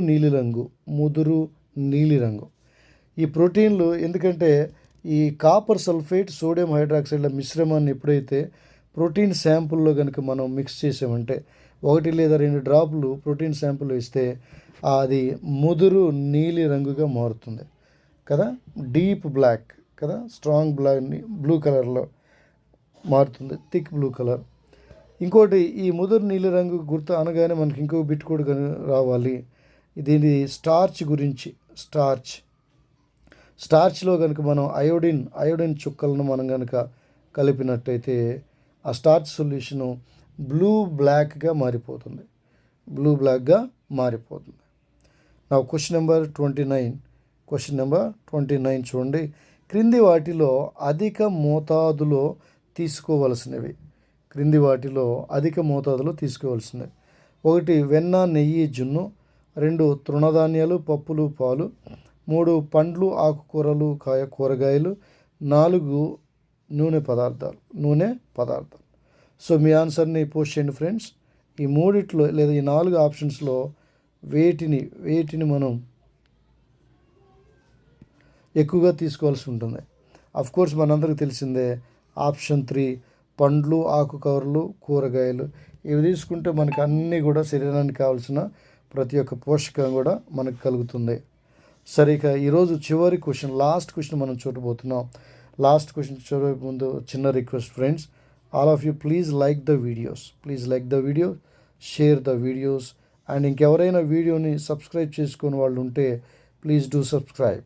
నీలిరంగు. ఈ ప్రోటీన్లు, ఎందుకంటే ఈ కాపర్ సల్ఫేట్, సోడియం హైడ్రాక్సైడ్ల మిశ్రమాన్ని ఎప్పుడైతే ప్రోటీన్ శాంపుల్లో కనుక మనం మిక్స్ చేసామంటే 1 లేదా 2 డ్రాపులు ప్రోటీన్ శాంపుల్ ఇస్తే అది ముదురు నీలి రంగుగా మారుతుంది కదా, డీప్ బ్లాక్ కదా, స్ట్రాంగ్ బ్లూ కలర్లో మారుతుంది, థిక్ బ్లూ కలర్. ఇంకోటి, ఈ ముదురు నీలి రంగు గుర్తు అనగానే మనకి ఇంకో బిట్ కూడా రావాలి. దీని స్టార్చ్ గురించి. స్టార్చ్లో కనుక మనం అయోడిన్ చుక్కలను మనం కనుక కలిపినట్టయితే ఆ స్టార్చ్ సొల్యూషను బ్లూ బ్లాక్గా మారిపోతుంది. నా క్వశ్చన్ నెంబర్ 29 చూడండి. క్రింది వాటిలో అధిక మోతాదులో తీసుకోవలసినవి. 1 వెన్న, నెయ్యి, జున్ను. 2 తృణధాన్యాలు, పప్పులు, పాలు. 3 పండ్లు, ఆకుకూరలు, కూరగాయలు. 4 నూనె పదార్థాలు. సో మీ ఆన్సర్ని పోస్ట్ చేయండి ఫ్రెండ్స్. ఈ 3 లేదా ఈ 4 ఆప్షన్స్లో వేటిని మనం ఎక్కువగా తీసుకోవాల్సి ఉంటుంది? కోర్స్ మనందరికీ తెలిసిందే ఆప్షన్ 3 పండ్లు, ఆకుకూరలు, కూరగాయలు. ఇవి తీసుకుంటే మనకు అన్నీ కూడా శరీరానికి కావాల్సిన ప్రతి ఒక్క పోషకం కూడా మనకు కలుగుతుంది. సరే, ఇక ఈరోజు చివరి క్వశ్చన్, లాస్ట్ క్వశ్చన్ మనం చూడబోతున్నాం. లాస్ట్ క్వశ్చన్ చూడబోయే ముందు చిన్న request friends, all of you please like the video, share the videos, and ఇంకెవరైనా వీడియోని సబ్స్క్రైబ్ చేసుకుని వాళ్ళు ఉంటే ప్లీజ్ డూ సబ్స్క్రైబ్.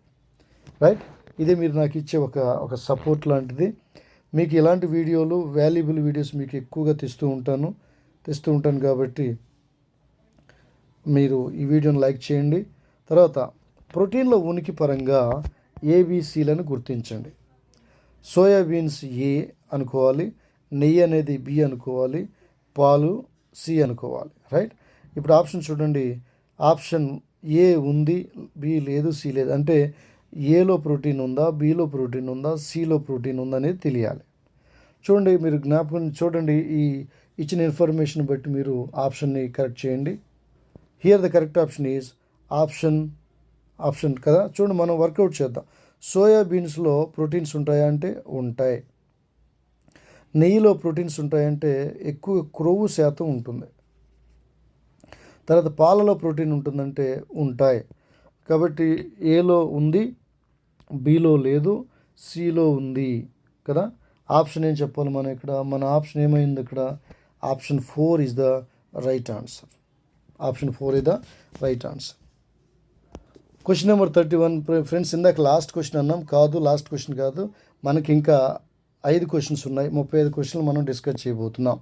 రైట్, ఇదే మీరు నాకు ఇచ్చే ఒక సపోర్ట్ లాంటిది. మీకు ఇలాంటి వీడియోలు, వాల్యుబుల్ వీడియోస్ మీకు ఎక్కువగా తెస్తూ ఉంటాను కాబట్టి మీరు ఈ వీడియోని లైక్ చేయండి. తర్వాత ప్రోటీన్ల ఉనికి పరంగా ఏబిసిలను గుర్తించండి. సోయాబీన్స్ ఏ అనుకోవాలి, నెయ్యి అనేది బి అనుకోవాలి, పాలు సి అనుకోవాలి. రైట్, ఇప్పుడు ఆప్షన్ చూడండి. ఆప్షన్ ఏ ఉంది, బి లేదు, సి లేదు. అంటే ఏలో ప్రోటీన్ ఉందా, బిలో ప్రోటీన్ ఉందా, సిలో ప్రోటీన్ ఉందా అనేది తెలియాలి. చూడండి, మీరు జ్ఞాపకం చూడండి, ఈ ఇచ్చిన ఇన్ఫర్మేషన్ బట్టి మీరు ఆప్షన్ని కరెక్ట్ చేయండి. Here the correct option is option కదా. చూడండి, మనం వర్కౌట్ చేద్దాం. సోయాబీన్స్లో ప్రోటీన్స్ ఉంటాయా అంటే ఉంటాయి. నెయ్యిలో ప్రోటీన్స్ ఉంటాయంటే ఎక్కువ క్రొవ్వు శాతం ఉంటుంది. తర్వాత పాలలో ప్రోటీన్ ఉంటుందంటే ఉంటాయి. కాబట్టి ఏలో ఉంది, బిలో లేదు, సిలో ఉంది కదా. ఆప్షన్ ఏం చెప్పాలి మనం ఇక్కడ? మన ఆప్షన్ ఏమైంది ఇక్కడ? Option 4 is the right answer. Option 4 is the right answer. Question number 31 friends. ఇందాక లాస్ట్ క్వశ్చన్ అన్నాం, కాదు లాస్ట్ క్వశ్చన్ కాదు. మనకి ఇంకా 5 క్వశ్చన్స్ ఉన్నాయి. 35 క్వశ్చన్లు మనం డిస్కస్ చేయబోతున్నాం.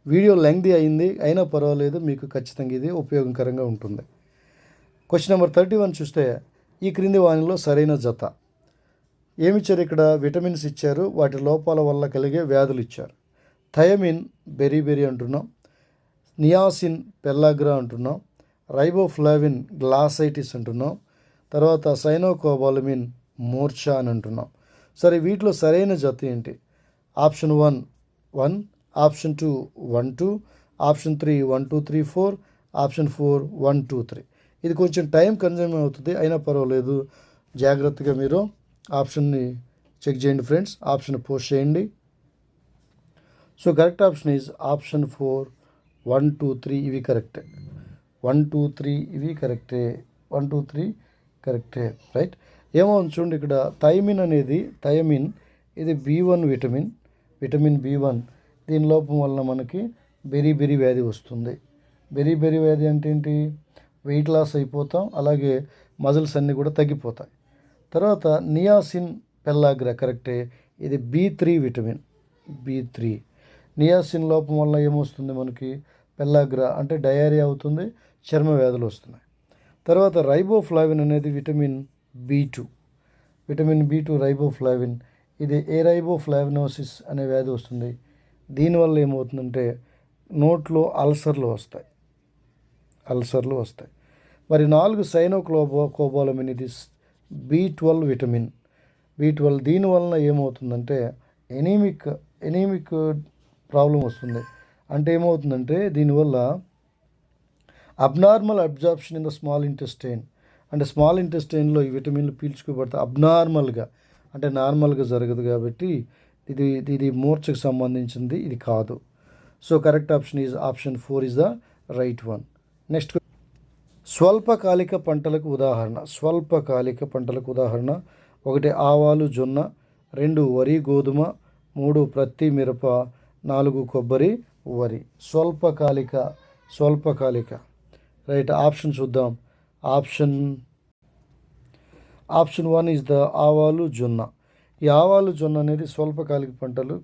వీడియో లెంగ్తీ అయింది, అయినా పర్వాలేదు, మీకు ఖచ్చితంగా ఇది ఉపయోగకరంగా ఉంటుంది. క్వశ్చన్ నెంబర్ 31 చూస్తే, ఈ క్రింది వానిలో సరైన జత. ఏమిచ్చారు ఇక్కడ? విటమిన్స్ ఇచ్చారు, వాటి లోపాల వల్ల కలిగే వ్యాధులు ఇచ్చారు. థయమిన్ బెరీ అంటున్నాం, నియాసిన్ పెల్లాగ్రా అంటున్నాం, రైబోఫ్లావిన్ గ్లాసైటిస్ అంటున్నాం, తర్వాత సైనోకోబాలమిన్ మోర్చా అని అంటున్నాం. సరే, వీటిలో సరైన జత ఏంటి? Option 1 option 2 1 2, option 3 1 2 3 4, option 4 1 2 3. ఇది కొంచెం టైం కన్జ్యూమ్ అవుతుంది, అయినా పర్వాలేదు, జాగ్రత్తగా మీరు ఆప్షన్ని చెక్ చేయండి ఫ్రెండ్స్. ఆప్షన్ పోస్ట్ చేయండి. So correct option is option 4 1 2 3 ఇవి కరెక్టే. 1 2 3 ఇవి కరెక్టే. 1 2 3 కరెక్టే. రైట్, ఏమో చూడండి ఇక్కడ థయమిన్ ఇది B1 విటమిన్ B1. దీని లోపం వలన మనకి బెరీ వ్యాధి వస్తుంది. బెరీ వ్యాధి అంటే ఏంటి? వెయిట్ లాస్ అయిపోతాం, అలాగే మజిల్స్ అన్నీ కూడా తగ్గిపోతాయి. తర్వాత నియాసిన్ పెల్లాగ్రా కరెక్టే. ఇది B3 విటమిన్, B3. నియాసిన్ లోపం వల్ల ఏమొస్తుంది మనకి? పెల్లాగ్రా అంటే డయేరియా అవుతుంది, చర్మ వ్యాధులు వస్తున్నాయి. తర్వాత రైబోఫ్లావిన్ అనేది విటమిన్ B2 రైబోఫ్లావిన్. ఇది రైబోఫ్లావినోసిస్ అనే వ్యాధి వస్తుంది. దీనివల్ల ఏమవుతుందంటే నోట్లో అల్సర్లు వస్తాయి. మరి 4 సైనోకోబాలమిన్, ఇది B12 విటమిన్, B12. దీనివలన ఏమవుతుందంటే ఎనీమిక్ ప్రాబ్లం వస్తుంది. అంటే ఏమవుతుందంటే దీనివల్ల abnormal absorption in the small intestine, అంటే స్మాల్ ఇంటెస్టైన్లో ఈ విటమిన్లు పీల్చుకోబడతాయి అబ్నార్మల్గా, అంటే నార్మల్గా జరగదు. కాబట్టి ఇది మూర్ఛకు సంబంధించింది, ఇది కాదు. So correct option is option 4 is the right one. Next, స్వల్పకాలిక పంటలకు ఉదాహరణ. 1 ఆవాలు జొన్న, 2 వరి గోధుమ, 3 ప్రత్తి మిరప, 4 కొబ్బరి వరి. స్వల్పకాలిక. రైట్, ఆప్షన్ చూద్దాం. ఆప్షన్ 1 ఈజ్ ద ఆవాలు జొన్న. ఈ ఆవాలు జొన్న అనేది స్వల్పకాలిక పంటలు,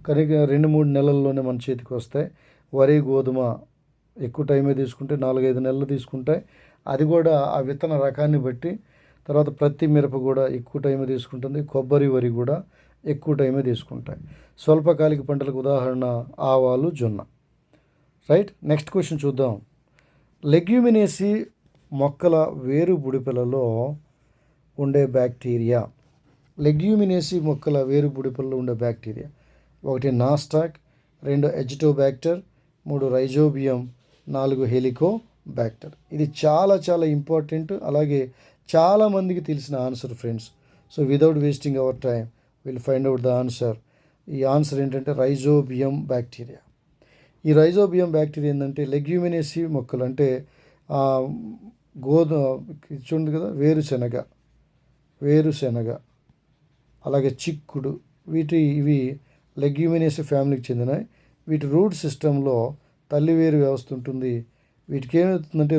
కనుక 2-3 నెలల్లోనే మన చేతికి వస్తాయి. వరి గోధుమ ఎక్కువ టైమే తీసుకుంటే 4-5 నెలలు తీసుకుంటాయి, అది కూడా ఆ విత్తన రకాన్ని బట్టి. తర్వాత ప్రత్తి మిరప కూడా ఎక్కువ టైమే తీసుకుంటుంది, కొబ్బరి వరి కూడా ఎక్కువ టైమే తీసుకుంటాయి. స్వల్పకాలిక పంటలకు ఉదాహరణ ఆవాలు జొన్న. రైట్, నెక్స్ట్ క్వశ్చన్ చూద్దాం. లెగ్యూమినేసి మొక్కల వేరు బుడిపెలలో ఉండే బ్యాక్టీరియా. 1 Nasdaq, 2 ఎజిటోబ్యాక్టర్, 3 rhizobium, 4 Helicobacter. ఇది చాలా ఇంపార్టెంట్, అలాగే చాలామందికి తెలిసిన answer friends. So without wasting hour time will find out the answer. ఈ ఆన్సర్ ఏంటంటే రైజోబియం బ్యాక్టీరియా. ఈ రైజోబియం బ్యాక్టీరియా ఏంటంటే లెగ్యూమినేసి మొక్కలు, అంటే ఇది చూడండి కదా, వేరుశెనగ, అలాగే చిక్కుడు, ఇవి లెగ్యూమినేసి ఫ్యామిలీకి చెందినవి. వీటి రూట్ సిస్టంలో తల్లివేరు వ్యవస్థ ఉంటుంది. వీటికి ఏమవుతుందంటే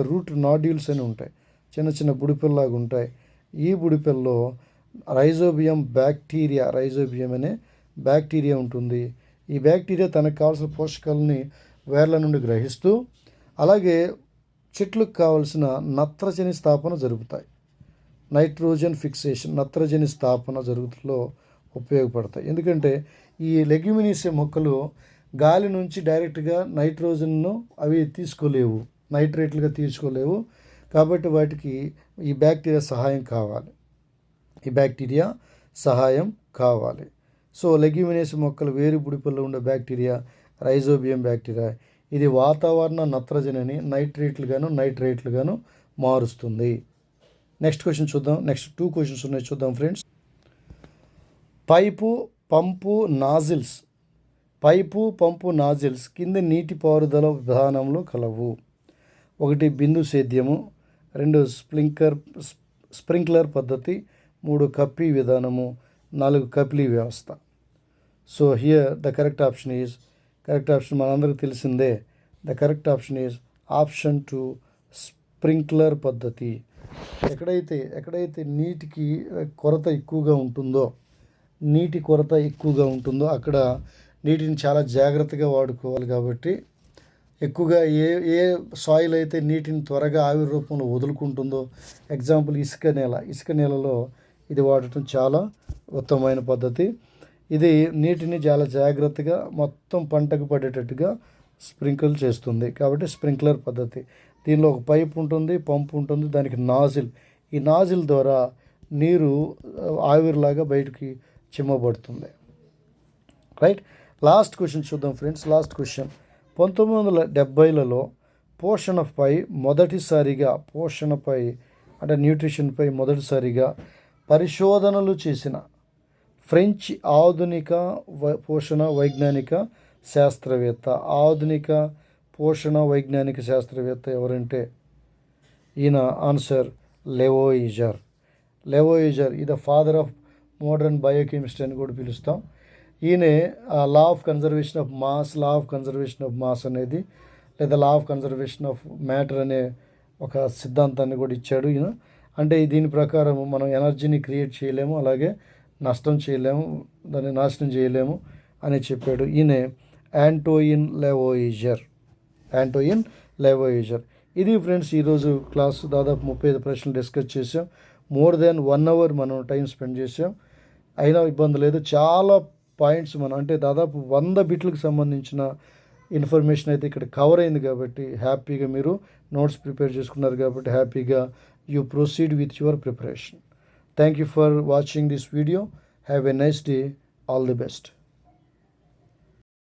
రూట్ నాడ్యూల్స్ అని ఉంటాయి, చిన్న చిన్న బుడిపెల్లాగా ఉంటాయి. ఈ బుడిపెల్లో రైజోబియం అనే బ్యాక్టీరియా ఉంటుంది. ఈ బ్యాక్టీరియా తనకు కావాల్సిన పోషకాలని వేర్ల నుండి గ్రహిస్తూ, అలాగే చెట్లకు కావలసిన నత్రజని స్థాపన జరుగుతాయి. నైట్రోజన్ ఫిక్సేషన్, నత్రజని స్థాపన జరుగుతులో ఉపయోగపడతాయి. ఎందుకంటే ఈ లెగ్యూమినేసియా మొక్కలు గాలి నుంచి డైరెక్ట్గా నైట్రోజన్ను అవి తీసుకోలేవు, నైట్రేట్లుగా తీసుకోలేవు. కాబట్టి వాటికి ఈ బ్యాక్టీరియా సహాయం కావాలి. సో లెగ్యూమినేసియా మొక్కలు వేరు బుడిపల్లో ఉండే బ్యాక్టీరియా రైజోబియం బ్యాక్టీరియా. ఇది వాతావరణ నత్రజనిని నైట్రేట్లుగాను మారుస్తుంది. నెక్స్ట్ క్వశ్చన్ చూద్దాం. నెక్స్ట్ 2 క్వశ్చన్స్ ఉన్నాయి, చూద్దాం ఫ్రెండ్స్. పైపు పంపు నాజిల్స్ కింది నీటిపారుదల విధానంలో కలవు. 1 బిందు సేద్యము, 2 స్ప్రింక్లర్ పద్ధతి, 3 కప్పి విధానము, 4 కపిలీ వ్యవస్థ. So here the correct option మనందరికీ తెలిసిందే. The correct option is option 2 sprinkler పద్ధతి. ఎక్కడైతే నీటి కొరత ఎక్కువగా ఉంటుందో అక్కడ నీటిని చాలా జాగ్రత్తగా వాడుకోవాలి. కాబట్టి ఎక్కువగా ఏ సాయిల్ అయితే నీటిని త్వరగా ఆవిరి రూపంలో వదులుకుంటుందో, ఎగ్జాంపుల్ ఇసుక నేలలో ఇది వాడటం చాలా ఉత్తమమైన పద్ధతి. ఇది నీటిని చాలా జాగ్రత్తగా మొత్తం పంటకు పడేటట్టుగా స్ప్రింకిల్ చేస్తుంది. కాబట్టి స్ప్రింక్లర్ పద్ధతి. దీనిలో ఒక పైప్ ఉంటుంది, పంపు ఉంటుంది, దానికి నాజిల్. ఈ నాజిల్ ద్వారా నీరు ఆవిరిలాగా బయటికి చిమ్మబడుతుంది. రైట్. లాస్ట్ క్వశ్చన్ చూద్దాం ఫ్రెండ్స్. 1970లలో పోషణపై అంటే న్యూట్రిషన్పై మొదటిసారిగా పరిశోధనలు చేసిన ఫ్రెంచ్ ఆధునిక పోషణ వైజ్ఞానిక శాస్త్రవేత్త ఎవరంటే ఈయన ఆన్సర్ లెవోయిజర్. ఈ the father of modern biochemistry అని కూడా పిలుస్తాం. ఈయనే law of conservation of mass అనేది, లేదా law of conservation of matter అనే ఒక సిద్ధాంతాన్ని కూడా ఇచ్చాడు ఈయన. అంటే దీని ప్రకారం మనం ఎనర్జీని క్రియేట్ చేయలేము, అలాగే నాశనం చేయలేము అని చెప్పాడు. ఈయనే ఆంటోయిన్ లెవోయిజర్. ఇది ఫ్రెండ్స్ ఈరోజు క్లాస్. దాదాపు 35 ప్రశ్నలు డిస్కస్ చేసాం. మోర్ దెన్ 1 hour మనం టైం స్పెండ్ చేసాం. అయినా ఇబ్బంది లేదు. చాలా పాయింట్స్ అంటే దాదాపు 100 బిట్లకు సంబంధించిన ఇన్ఫర్మేషన్ అయితే ఇక్కడ కవర్ అయింది. కాబట్టి హ్యాపీగా మీరు నోట్స్ ప్రిపేర్ చేసుకున్నారు. కాబట్టి హ్యాపీగా you proceed with your preparation. Thank you for watching this video. Have a nice day. All the best.